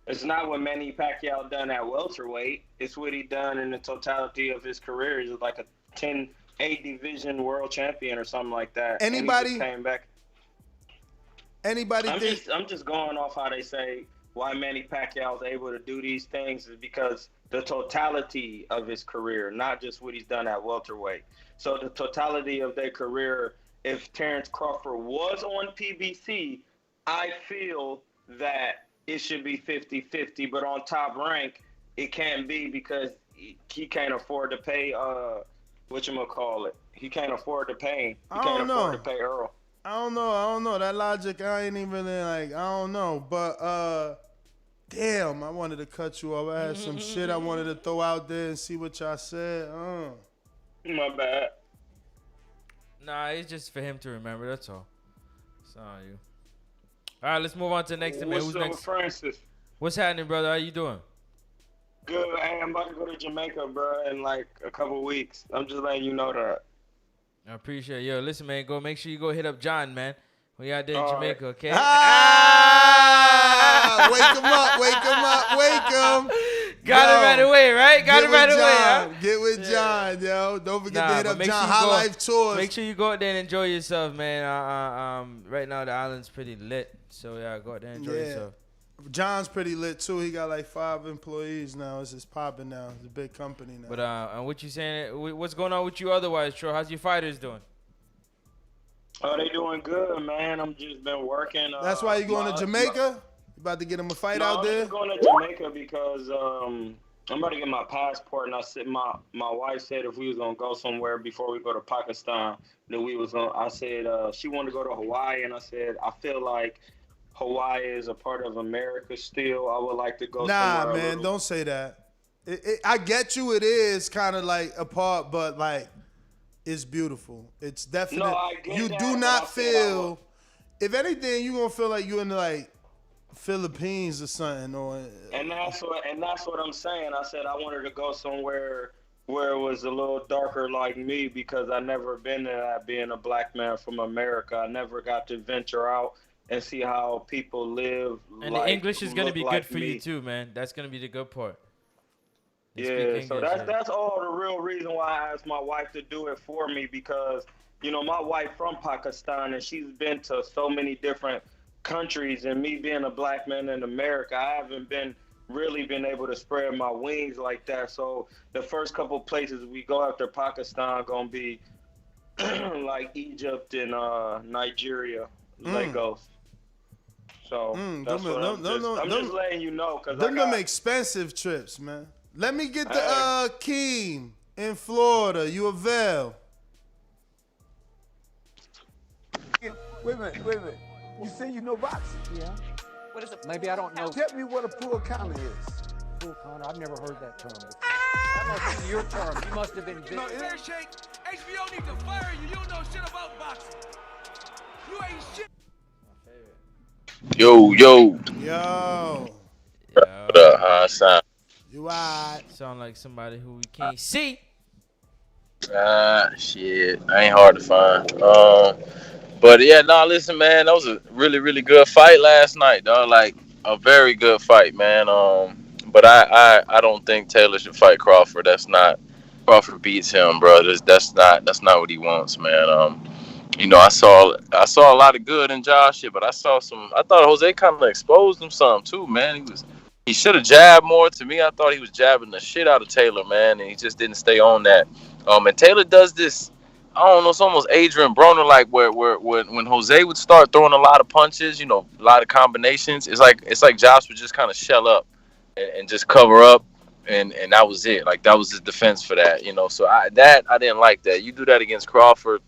It's not what Manny Pacquiao done at welterweight. It's what he done in the totality of his career. He's like a 10-8 division world champion or something like that. Anybody and he just came back. I'm just going off how they say why Manny Pacquiao is able to do these things is because the totality of his career, not just what he's done at welterweight. So the totality of their career, if Terence Crawford was on PBC, I feel that it should be 50-50, but on Top Rank, it can't be because he can't afford to pay, whatchamacallit. He can't afford to pay. He can't afford to pay Earl. I don't know. That logic, I ain't even I don't know. But, damn, I wanted to cut you off. I had some shit I wanted to throw out there and see what y'all said. My bad. Nah, it's just for him to remember, that's all. It's not on you. All right, let's move on to the next. Who's next? Francis? What's happening, brother? How you doing? Good. Hey, I'm about to go to Jamaica, bro, in like a couple weeks. I'm just letting you know that. I appreciate it. Yo, listen, man, make sure you go hit up John, man. We out there in Jamaica, okay? Wake him. Got it right away, right? Got it right away, huh? Get with John, yo. Don't forget to hit up John. High Life Tours. Make sure you go out there and enjoy yourself, man. Right now, the island's pretty lit. So, yeah, go out there and enjoy yourself. John's pretty lit, too. He got like 5 employees now. It's just popping now. It's a big company now. But what you saying? What's going on with you otherwise, Tro? How's your fighters doing? Oh, they doing good, man. I'm just been working. That's why you going to Jamaica? You about to get him a fight out there? I'm going to Jamaica because I'm about to get my passport, and my wife said if we was gonna go somewhere before we go to Pakistan, that we was gonna. I said she wanted to go to Hawaii, and I said I feel like Hawaii is a part of America still. I would like to go somewhere. Nah, man, don't say that. I get you. It is kind of like a part, but like it's beautiful. It's definitely. No, I get you that, do not feel. If anything, you gonna feel like you in like Philippines or something, or And that's what I'm saying. I said I wanted to go somewhere where it was a little darker like me because I never been to that being a black man from America. I never got to venture out and see how people live. And like, the English is gonna look be like good for me. you too, man. That's gonna be the good part. They speak Yeah, so English, that's all the real reason why I asked my wife to do it for me because my wife from Pakistan and she's been to so many different countries, and me being a black man in America, I haven't really been able to spread my wings like that. So the first couple places we go after Pakistan gonna be like Egypt and Nigeria, Lagos. So that's what I'm just letting you know because them expensive trips, man. Let me get the Keem in Florida. You avail? Wait a minute. You say you know boxing? Yeah. What is it? Maybe I don't know. Tell me what a full counter is. Full counter? I've never heard that term before. That must be your term. You must have been big. Fair shake. HBO needs to fire you. You don't know shit about boxing. You ain't shit. Yo. What up, huh, son? You alright? Sound like somebody who we can't see. Shit. I ain't hard to find. But yeah, listen, man, that was a really, really good fight last night, dog. Like a very good fight, man. But I don't think Taylor should fight Crawford. Crawford beats him, bro. That's not what he wants, man. I saw a lot of good in Josh shit, but I thought Jose kind of exposed him some too, man. He should have jabbed more. To me, I thought he was jabbing the shit out of Taylor, man, and he just didn't stay on that. And Taylor does this, I don't know, it's almost Adrian Broner like where when Jose would start throwing a lot of punches, a lot of combinations, it's like Josh would just kind of shell up and just cover up, and that was it. Like that was his defense for that, So I didn't like that. You do that against Crawford,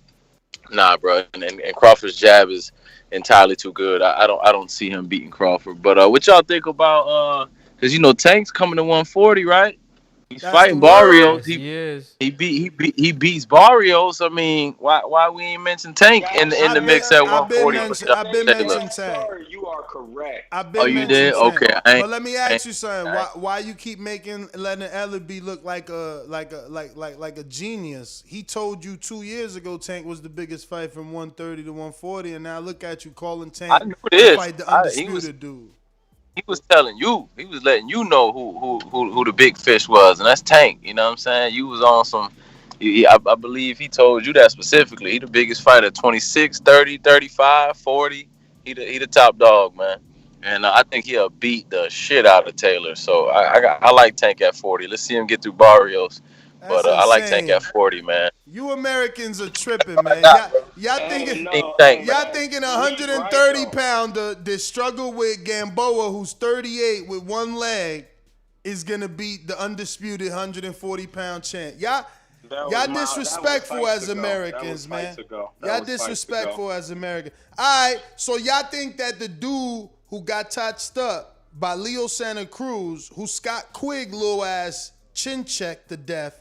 nah, bro. And Crawford's jab is entirely too good. I don't see him beating Crawford. But what y'all think about because Tank's coming to 140, right? He's fighting Barrios. He beats Barrios. I mean, why we ain't mention Tank in the mix at 140? I've been mentioning Tank. You are correct. You did? Okay. But let me ask you something. Why you keep letting Ellaby look like a genius? He told you 2 years ago Tank was the biggest fight from 130 to 140, and now look at you calling Tank to fight the undisputed dude. He was telling you, he was letting you know who the big fish was, and that's Tank. You know what I'm saying? You was on some. I believe he told you that specifically. He the biggest fighter, 26, 30, 35, 40. He the top dog, man. And I think he'll beat the shit out of Taylor. So I like Tank at 40. Let's see him get through Barrios. But I like Tank at 40, man. You Americans are tripping, man. Y'all thinking 130 pounder that struggle with Gamboa, who's 38 with one leg, is gonna beat the undisputed 140 pound champ. Y'all disrespectful as Americans, man. Y'all disrespectful as Americans. All right, so y'all think that the dude who got touched up by Leo Santa Cruz, who Scott Quigg little ass chin checked to death,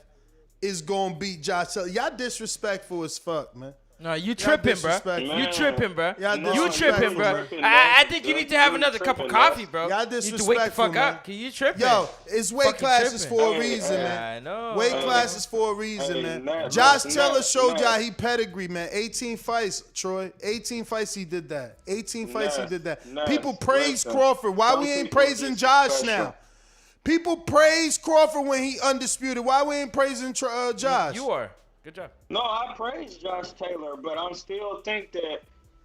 is gonna beat Josh Taylor? Y'all disrespectful as fuck, man. No, you tripping, bro. You tripping, bro. You tripping, bro. I think you need to have another cup of coffee, bro. Y'all you need to disrespectful, wake the fuck man. up. Can you tripping? Yo, it's weight classes for a reason, man. I know. Weight classes for a reason, man. Josh Taylor showed y'all he pedigree, man. 18 fights, Troy. 18 fights he did that. 18 fights he did that. People praise Crawford. Why we ain't praising Josh now? People praise Crawford when he undisputed. Why we ain't praising Josh? You are. Good job. No, I praise Josh Taylor, but I still think that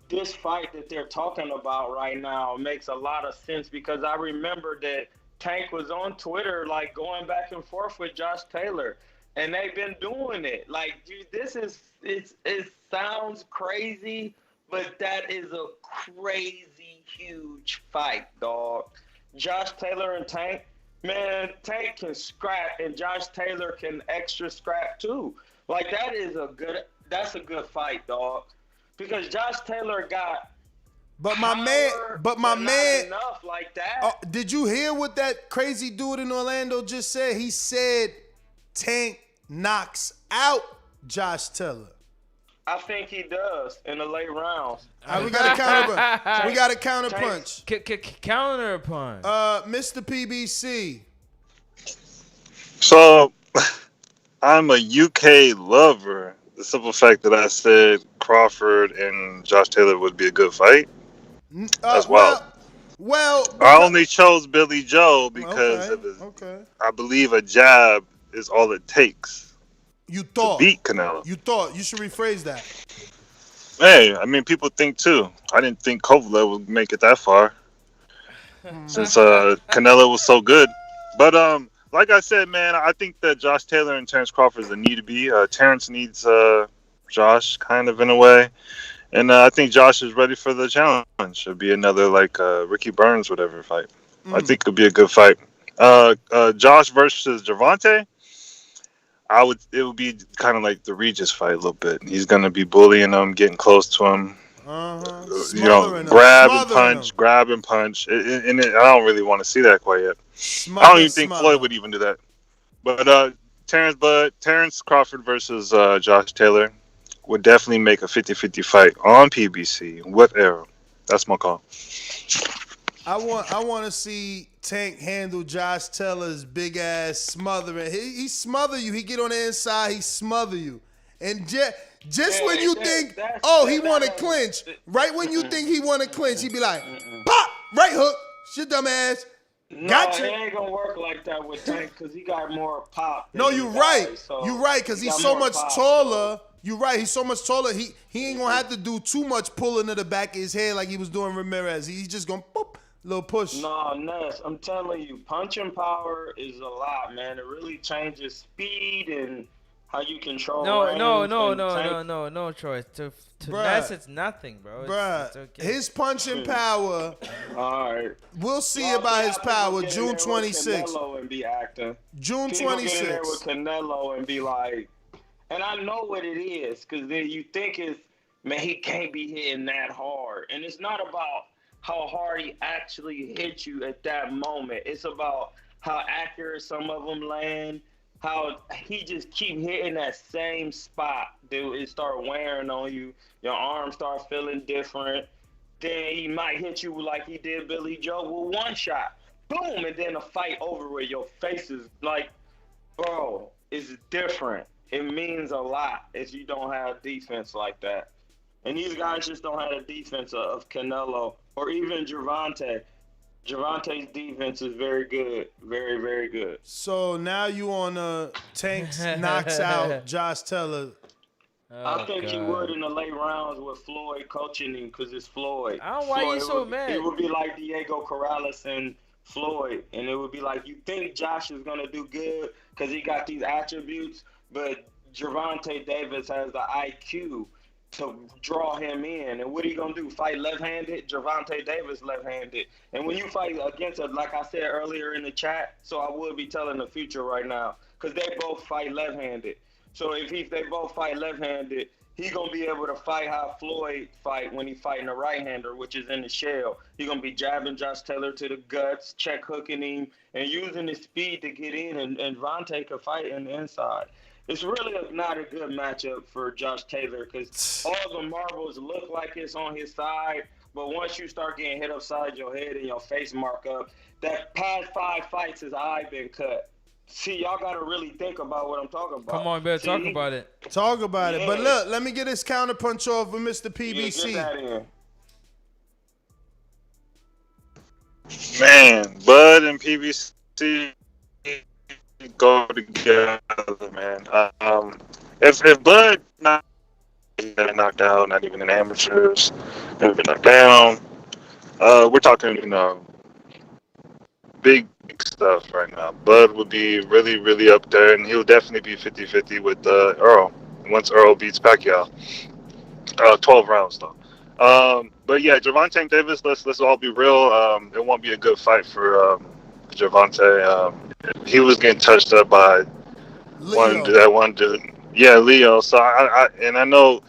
this fight that they're talking about right now makes a lot of sense because I remember that Tank was on Twitter like going back and forth with Josh Taylor, and they've been doing it. Like, dude, it sounds crazy, but that is a crazy huge fight, dog. Josh Taylor and Tank, man, Tank can scrap, and Josh Taylor can extra scrap too. Like that's a good fight, dog. Because Josh Taylor got But my man, enough like that. Did you hear what that crazy dude in Orlando just said? He said Tank knocks out Josh Taylor. I think he does in the late rounds. We got a counter. We got a counter punch. Counter punch. Mr. PBC. So, I'm a UK lover. The simple fact that I said Crawford and Josh Taylor would be a good fight. That's wild. Well, I only chose Billy Joe because of his, I believe a jab is all it takes to beat Canelo. You thought. You should rephrase that. Hey, I mean, people think too. I didn't think Kovalev would make it that far since Canelo was so good. But like I said, man, I think that Josh Taylor and Terence Crawford is a need to be. Terence needs Josh kind of in a way. And I think Josh is ready for the challenge. It'll be another like Ricky Burns, whatever fight. I think it'll be a good fight. Josh versus Gervonta. It would be kind of like the Regis fight a little bit. He's gonna be bullying him, getting close to him. Grab and punch. And I don't really want to see that quite yet. I don't even think Floyd would even do that. But Terence Crawford versus Josh Taylor would definitely make a 50-50 fight on PBC with Arrow. That's my call. I want to see Tank handle Josh Taylor's big ass smothering. He smother you. He get on the inside. He smother you. And just when you think, he want to clinch, right when you think he want to clinch, he be like, pop, right hook, shit dumb ass. Gotcha. No, it ain't gonna work like that with Tank because he got more pop. No, you're right. You're right because he's so much taller. You're right. He's so much taller. He ain't gonna have to do too much pulling to the back of his head like he was doing Ramirez. He's just gonna boop, little push. No, Ness, I'm telling you, punching power is a lot, man. It really changes speed and how you control. No, Troy. To Ness, it's nothing, bro. It's okay. His punching power. All right. We'll see about his power June 26th. Canelo and be acting. June 26th. Get in there with Canelo and be like, and I know what it is, because then you think it's, man, he can't be hitting that hard. And it's not about how hard he actually hit you at that moment. It's about how accurate some of them land, how he just keep hitting that same spot. Dude, it start wearing on you. Your arms start feeling different. Then he might hit you like he did Billy Joe with one shot. Boom, and then a fight over where your face is like, bro, it's different. It means a lot if you don't have defense like that. And these guys just don't have a defense of Canelo or even Gervonta. Gervonta's defense is very good. Very, very good. So now you on Tanks knocks out Josh Taylor. I think he would in the late rounds with Floyd coaching him because it's Floyd. Why are you so mad? It would be like Diego Corrales and Floyd. And it would be like, you think Josh is going to do good because he got these attributes, but Gervonta Davis has the IQ to draw him in. And what are you going to do? Fight left-handed? Gervonta Davis left-handed. And when you fight against like I said earlier in the chat, so I would be telling the future right now, because they both fight left-handed. So if they both fight left-handed, he going to be able to fight how Floyd fight when he fighting a right-hander, which is in the shell. He going to be jabbing Josh Taylor to the guts, check hooking him, and using his speed to get in, and Vontae could fight in the inside. It's really not a good matchup for Josh Taylor because all the marbles look like it's on his side, but once you start getting hit upside your head and your face mark up, that past 5 fights his eye been cut. See, y'all got to really think about what I'm talking about. Come on, better talk about it. Talk about it. But look, let me get this counter punch off with Mr. PBC. Yeah, get that in. Man, Bud and PBC go together, man. If Bud not knocked out, not even in amateurs, never been knocked down, we're talking, big stuff right now. Bud would be really, really up there, and he'll definitely be 50-50 with Earl once Earl beats Pacquiao. 12 rounds though. But yeah, Gervonta Davis. Let's all be real. It won't be a good fight for Gervonta. He was getting touched up by one dude. Yeah, Leo. So I know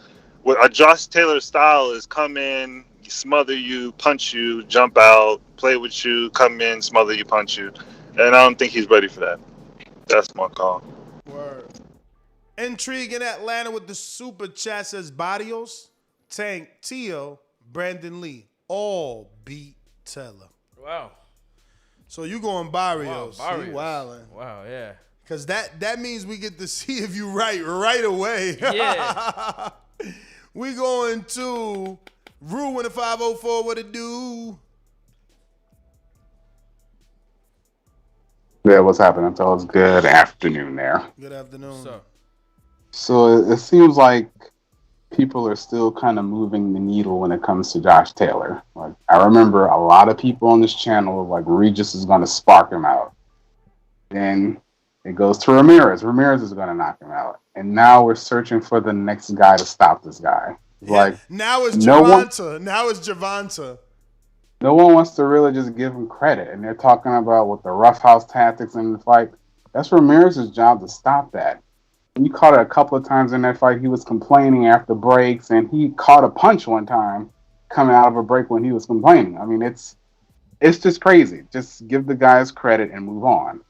what Josh Taylor's style is: come in, smother you, punch you, jump out, play with you, come in, smother you, punch you. And I don't think he's ready for that. That's my call. Word. Intrigue in Atlanta with the super chat says Barrios, Tank, Tio, Brandon Lee all beat Taylor. Wow. So you going Barrios. Wow, Barrios. You wildin'. Wow, yeah. Because that means we get to see if you right away. Yeah. We going to Rue in the 504. What it do? Yeah, what's happening, fellas? Good afternoon there. Good afternoon. So it seems like people are still kind of moving the needle when it comes to Josh Taylor. Like, I remember a lot of people on this channel were like, Regis is going to spark him out. Then it goes to Ramirez. Ramirez is going to knock him out. And now we're searching for the next guy to stop this guy. Like, Now it's no one- Javonta. No one wants to really just give him credit. And they're talking about with the roughhouse tactics in the fight. That's Ramirez's job to stop that. You caught it a couple of times in that fight. He was complaining after breaks, and he caught a punch one time coming out of a break when he was complaining. I mean, it's just crazy. Just give the guys credit and move on.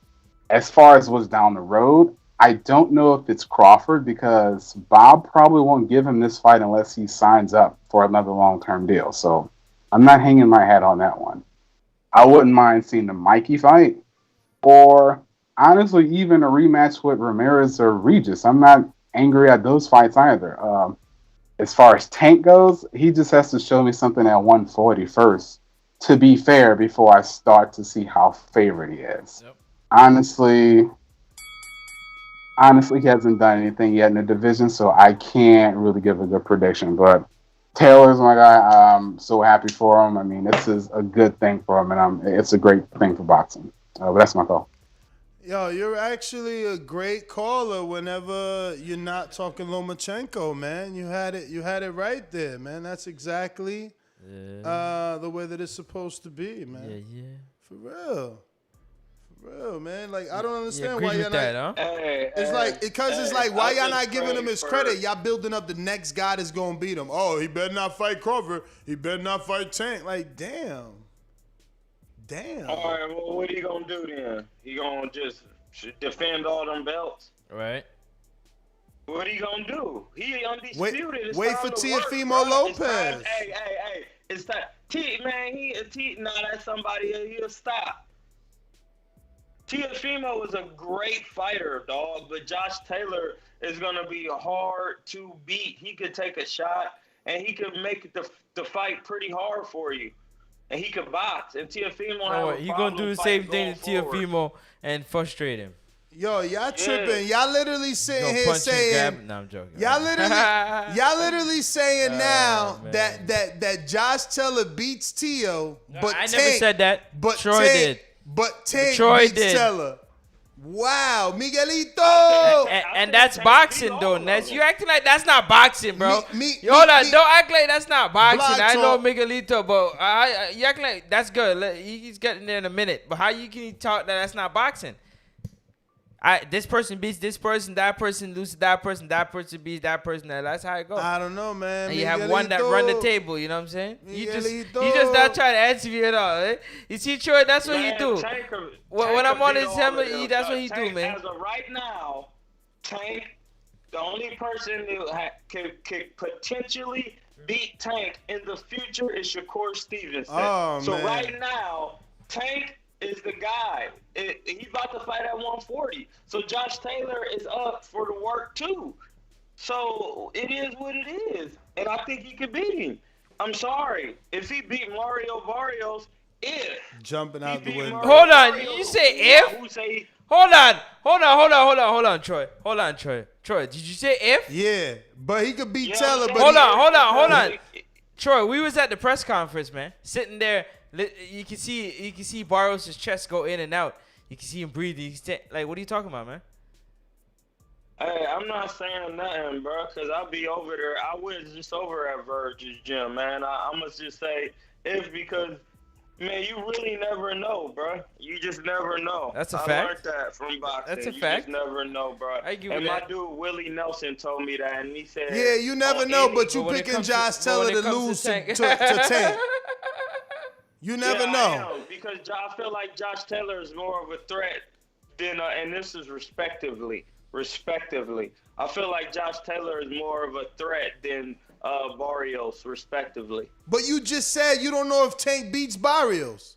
As far as what's down the road, I don't know if it's Crawford because Bob probably won't give him this fight unless he signs up for another long-term deal. So I'm not hanging my hat on that one. I wouldn't mind seeing the Mikey fight or honestly even a rematch with Ramirez or Regis. I'm not angry at those fights either. As far as Tank goes, he just has to show me something at 140 first to be fair before I start to see how favored he is. Yep. Honestly, he hasn't done anything yet in the division, so I can't really give a good prediction. But Taylor's my guy. I'm so happy for him. I mean, this is a good thing for him, and it's a great thing for boxing. But that's my call. Yo, you're actually a great caller whenever you're not talking Lomachenko, man. You had it right there, man. That's exactly the way that it's supposed to be, man. Yeah. For real, man. Like, I don't understand why agreed y'all with not. that, huh? It's like why y'all not giving him his credit? Y'all building up the next guy that's gonna beat him. Oh, he better not fight Crawford. He better not fight Tank. Like, damn. All right, well, what he gonna do then? He gonna just defend all them belts? Right. What he gonna do? He undisputed. It's Wait time for to work, Teofimo bro. It's time- Lopez. Hey. It's time. Nah, that's somebody. He'll stop. Teofimo is a great fighter, dog, but Josh Taylor is gonna be hard to beat. He could take a shot, and he could make the fight pretty hard for you. And he could box, and Teofimo He gonna do the same thing to Teofimo and frustrate him. Yo, y'all tripping. Y'all literally sitting here saying. No, I'm joking. Y'all literally saying now that Josh Taylor beats Tio, but I Tank, never said that. But Troy Tank, did. But Tank Troy beats did. Taylor. Wow, Miguelito. And that's boxing, though, Ness. You acting like that's not boxing, bro. Don't act like that's not boxing. Block I know talk. Miguelito, but you acting like that's good. He's getting there in a minute. But how you can talk that's not boxing? This person beats this person, that person loses that person beats that person. That's how it goes. I don't know, man. And you have one that run the table. You know what I'm saying? He just not trying to answer you at all. Eh? You see, Troy, that's what he do. When I'm on his helmet, that's what he do, man. As of right now, Tank, the only person who could potentially beat Tank in the future is Shakur Stevenson. Oh, so man. right now, Tank is the guy. He's about to fight at 140. So Josh Taylor is up for the work too. So it is what it is. And I think he could beat him. I'm sorry. If he beat Mario Barrios, Jumping out the window. Hold on. You say if? Hold on, Troy. Troy, did you say if? Yeah, but he could beat Taylor. But Hold on. Troy, we was at the press conference, man. Sitting there. You can see Barrios' chest go in and out. You can see him breathing. Like, what are you talking about, man? Hey, I'm not saying nothing, bro, because I'll be over there. I was just over at Virgil's gym, man. I must just say if because, man, you really never know, bro. You just never know. That's a I fact. learned that from boxing. That's a you fact. You just never know, bro. I give and you my that. dude, Willie Nelson, told me that, and he said... Yeah, you never know, but you picking Josh Taylor to lose to Tank. You never know. I am, because I feel like Josh Taylor is more of a threat than, and this is respectively, respectively. I feel like Josh Taylor is more of a threat than Barrios, respectively. But you just said you don't know if Tank beats Barrios.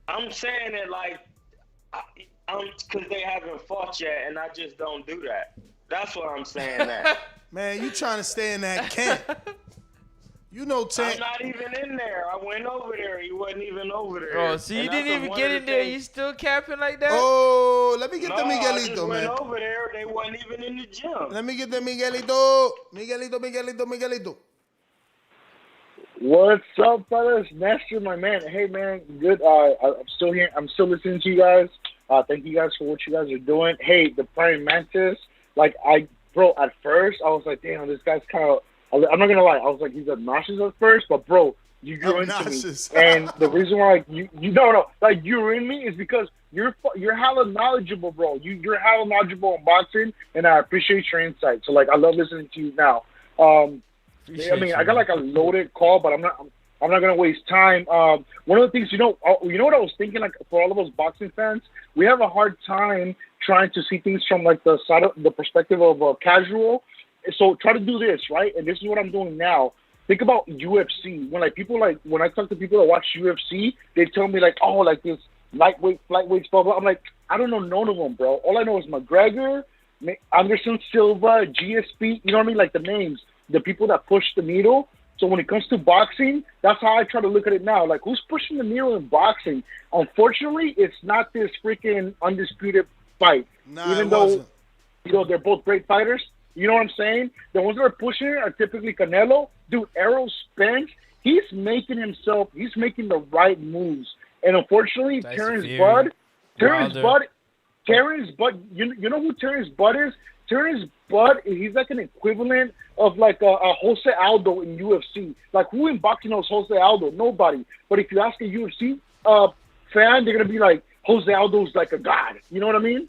I'm saying it like, because they haven't fought yet, and I just don't do that. That's what I'm saying. That man, you trying to stay in that camp? You know, Tank. I'm not even in there. I went over there. He wasn't even over there. Oh, so you didn't even get in there. You still capping like that? Oh, let me get the I Miguelito, just man. went over there. They wasn't even in the gym. Let me get the Miguelito. What's up, fellas? Nestor, my man. Hey, man. Good. I'm still here. I'm still listening to you guys. Thank you guys for what you guys are doing. Hey, the Praying Mantis. Like, bro, at first, I was like, damn, this guy's kind of, I'm not going to lie. I was like, he's obnoxious at first, but, bro, you grew into me. And the reason why, you're in me is because you're hella knowledgeable, bro. You're hella knowledgeable in boxing, and I appreciate your insight. So, like, I love listening to you now. I got like a loaded call, but I'm not gonna waste time. One of the things, you know what I was thinking, like for all of those boxing fans, we have a hard time trying to see things from like the perspective of a casual. So try to do this, right? And this is what I'm doing now. Think about UFC. When I talk to people that watch UFC, they tell me like, oh, like this lightweight, flyweights, blah blah. I'm like, I don't know none of them, bro. All I know is McGregor, Anderson Silva, GSP. You know what I mean? Like the names. The people that push the needle. So when it comes to boxing, that's how I try to look at it now. Like, who's pushing the needle in boxing? Unfortunately, it's not this freaking undisputed fight. Even though, they're both great fighters. You know what I'm saying? The ones that are pushing it are typically Canelo. Dude, Errol Spence, he's making the right moves. And unfortunately, Terrence Bud, you know who Terrence Bud is? Terrence Bud, he's like an equivalent of like a Jose Aldo in UFC. Like, who in boxing knows Jose Aldo? Nobody. But if you ask a UFC fan, they're gonna be like, Jose Aldo's like a god. You know what I mean?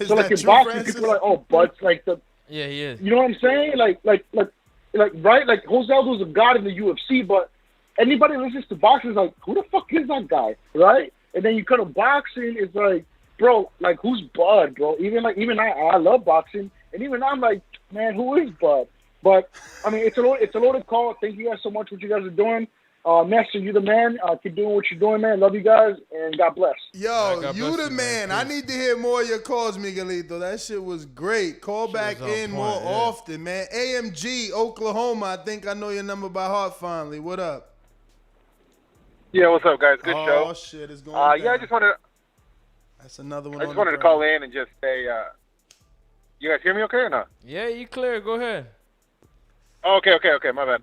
So like in boxing, Francis? People are like, oh, Bud's like the. Yeah, he is. You know what I'm saying? Like right? Like Jose Aldo's a god in the UFC, but anybody who listens to boxing is like, who the fuck is that guy, right? And then you come to boxing, it's like, bro, like who's Bud, bro? Even I love boxing. And even I'm like, man, who is Bud? But I mean, it's a loaded call. Thank you guys so much for what you guys are doing. Nestor, you the man. Keep doing what you're doing, man. Love you guys, and God bless. Yo, you the man. I need to hear more of your calls, Miguelito. That shit was great. Call back in more often, man. AMG, Oklahoma. I think I know your number by heart finally. What up? Yeah, what's up, guys? Good show. Oh, shit, it's going down. Yeah, I just wanted. That's another one. I just wanted to call in and just say, you guys hear me okay or not? Yeah, you clear. Go ahead. Okay, my bad.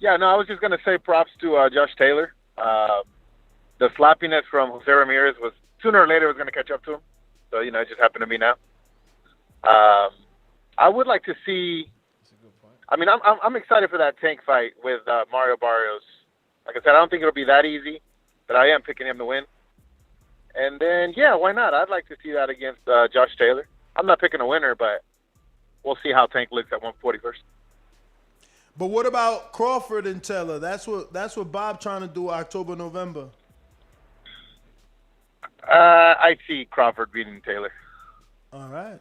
Yeah, no, I was just going to say props to Josh Taylor. The sloppiness from Jose Ramirez was sooner or later was going to catch up to him. So, it just happened to me now. I would like to see, I mean, I'm excited for that Tank fight with Mario Barrios. Like I said, I don't think it'll be that easy, but I am picking him to win. And then, yeah, why not? I'd like to see that against Josh Taylor. I'm not picking a winner, but we'll see how Tank looks at 140 first. But what about Crawford and Taylor? That's what Bob trying to do October, November. I see Crawford beating Taylor. All right.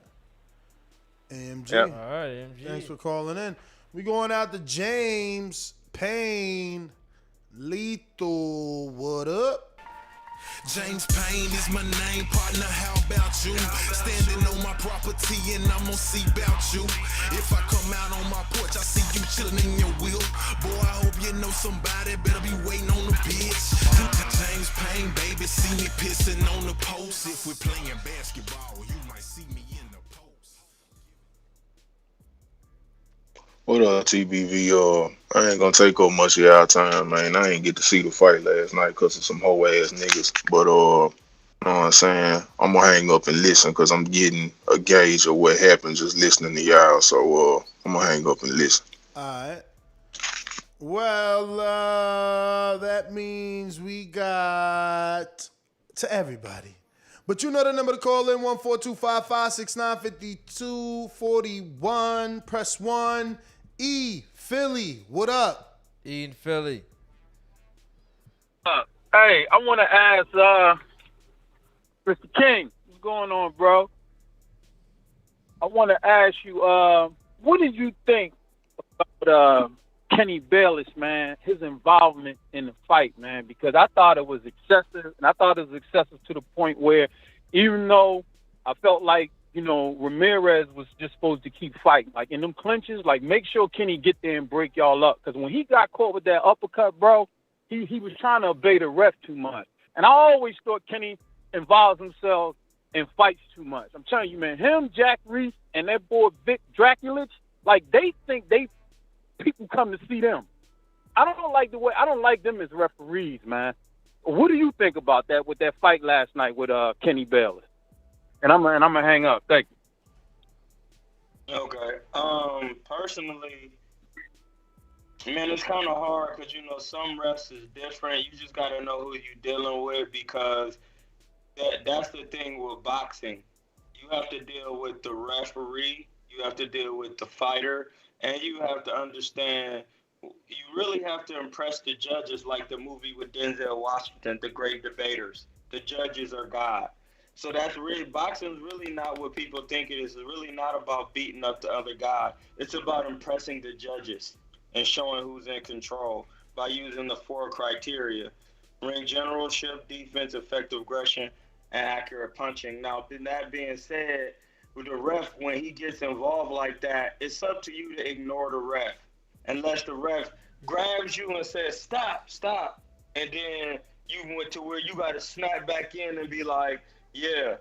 AMG. Yep. All right, AMG. Thanks for calling in. We going out to James Payne. Lethal. What up? James Payne is my name, partner, how about you? Standing on my property and I'm gonna see about you. If I come out on my porch, I see you chilling in your wheel. Boy, I hope you know somebody better be waiting on the bitch. James Payne, baby, see me pissing on the post. If we're playing basketball, you might see me in the post. What up, TBV? I ain't gonna take up much of y'all time, man. I ain't get to see the fight last night because of some hoe ass niggas. But you know what I'm saying? I'm gonna hang up and listen because I'm getting a gauge of what happened just listening to y'all. So I'm gonna hang up and listen. All right. Well, that means we got to everybody. But you know the number to call in, 14255695241. Press 1. Philly, what up? E in Philly. Hey, I want to ask Mr. King, what's going on, bro? I want to ask you, what did you think about Kenny Bayless, man, his involvement in the fight, man? Because I thought it was excessive, and I thought it was excessive to the point where even though I felt like, you know, Ramirez was just supposed to keep fighting. Like, in them clinches, like, make sure Kenny get there and break y'all up. Because when he got caught with that uppercut, bro, he was trying to obey the ref too much. And I always thought Kenny involves himself in fights too much. I'm telling you, man, him, Jack Reese, and that boy Vic Draculich, like, they think people come to see them. I don't like them as referees, man. What do you think about that with that fight last night with Kenny Bayless? And I'm gonna hang up. Thank you. Okay. Personally, man, it's kind of hard because, you know, some refs is different. You just got to know who you're dealing with, because that's the thing with boxing. You have to deal with the referee, you have to deal with the fighter, and you have to understand, you really have to impress the judges, like the movie with Denzel Washington, The Great Debaters. The judges are God. So that's really, boxing is really not what people think it is. It's really not about beating up the other guy. It's about impressing the judges and showing who's in control by using the 4 criteria: ring generalship, defense, effective aggression, and accurate punching. Now, that being said, with the ref, when he gets involved like that, it's up to you to ignore the ref. Unless the ref grabs you and says, stop, and then you went to where you got to snap back in and be like, yeah.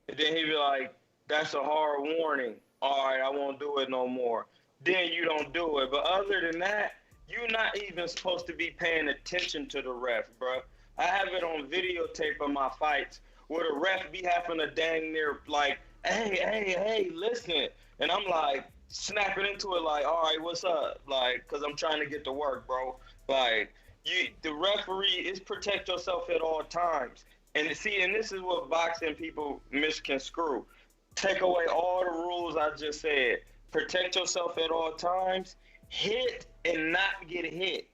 And then he'd be like, that's a hard warning. All right, I won't do it no more. Then you don't do it. But other than that, you're not even supposed to be paying attention to the ref, bro. I have it on videotape of my fights where the ref be having to dang near like, hey, listen. And I'm like, snapping into it like, all right, what's up? Like, because I'm trying to get to work, bro. Like, the referee is protect yourself at all times. And see, and this is what boxing people misconstrue. Take away all the rules I just said. Protect yourself at all times. Hit and not get hit.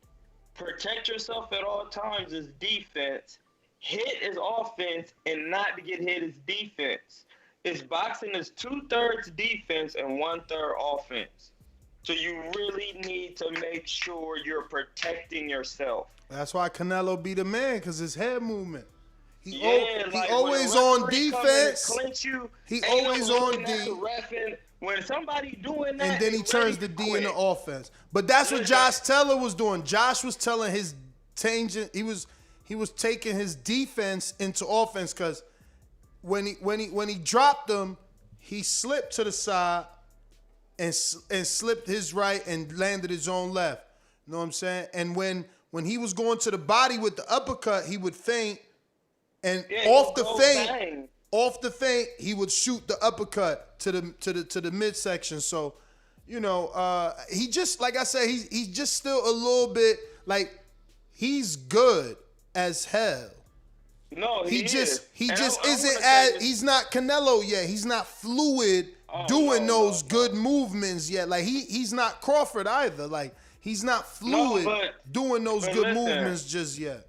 Protect yourself at all times is defense. Hit is offense, and not to get hit is defense. It's boxing is 2/3 defense and 1/3 offense. So you really need to make sure you're protecting yourself. That's why Canelo be the man, because his head movement. He like always on defense. He always on D. When somebody doing that, and then he turns the D into offense. But that's what Josh Taylor was doing. Josh was telling his tangent. He was taking his defense into offense, because when he dropped him, he slipped to the side and slipped his right and landed his own left. You know what I'm saying? And when he was going to the body with the uppercut, he would feint. And off the feint, he would shoot the uppercut to the midsection. So, you know, he just, like I said, he's just still a little bit like, he's good as hell. No, he just isn't as, he's not Canelo yet. He's not fluid doing those good movements yet. Like he's not Crawford either. Like he's not fluid doing those good movements just yet.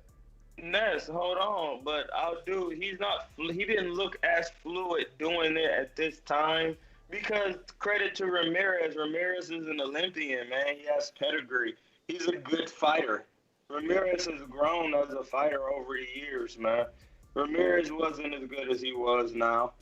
Ness, hold on, but he didn't look as fluid doing it at this time, because credit to Ramirez. Ramirez is an Olympian, man. He has pedigree. He's a good fighter. Ramirez has grown as a fighter over the years, man. Ramirez wasn't as good as he was now.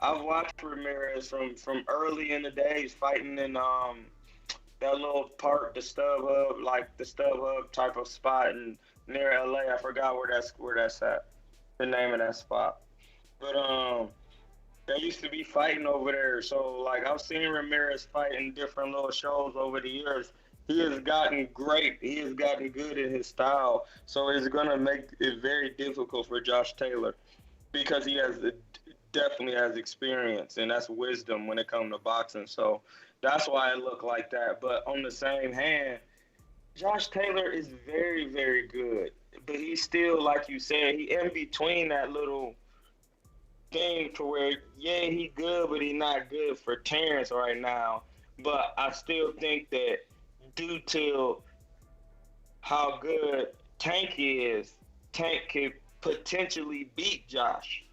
I've watched Ramirez from early in the days fighting in that little park, the Stub Hub type of spot in near LA. I forgot where that's at. The name of that spot. But they used to be fighting over there. So like I've seen Ramirez fight in different little shows over the years. He has gotten great. He has gotten good in his style. So it's gonna make it very difficult for Josh Taylor, because he definitely has experience, and that's wisdom when it comes to boxing. So that's why it looked like that. But on the same hand, Josh Taylor is very, very good, but he's still, like you said, he in between that little thing to where, yeah, he good, but he not good for Terence right now. But I still think that due to how good Tank is, Tank could potentially beat Josh.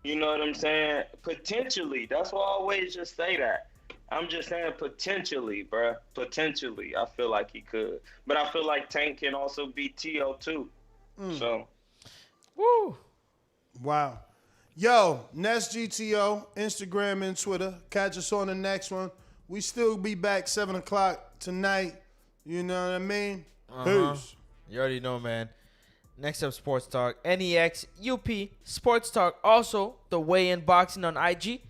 You know what I'm saying? Potentially. That's why I always just say that. I'm just saying potentially, bruh. Potentially, I feel like he could, but I feel like Tank can also beat T.O. too. So, woo, wow. Yo, Nest GTO, Instagram and Twitter. Catch us on the next one. We still be back 7 o'clock tonight. You know what I mean? Peace. You already know, man. Next up, Sports Talk. NEX, UP, Sports Talk. Also, the weigh-in boxing on IG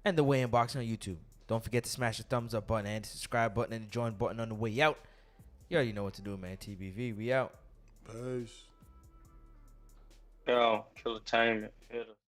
and the weigh-in boxing on YouTube. Don't forget to smash the thumbs up button and the subscribe button and the join button on the way out. You already know what to do, man. TBV, we out. Peace. yo, Killer Tainment. Hit us.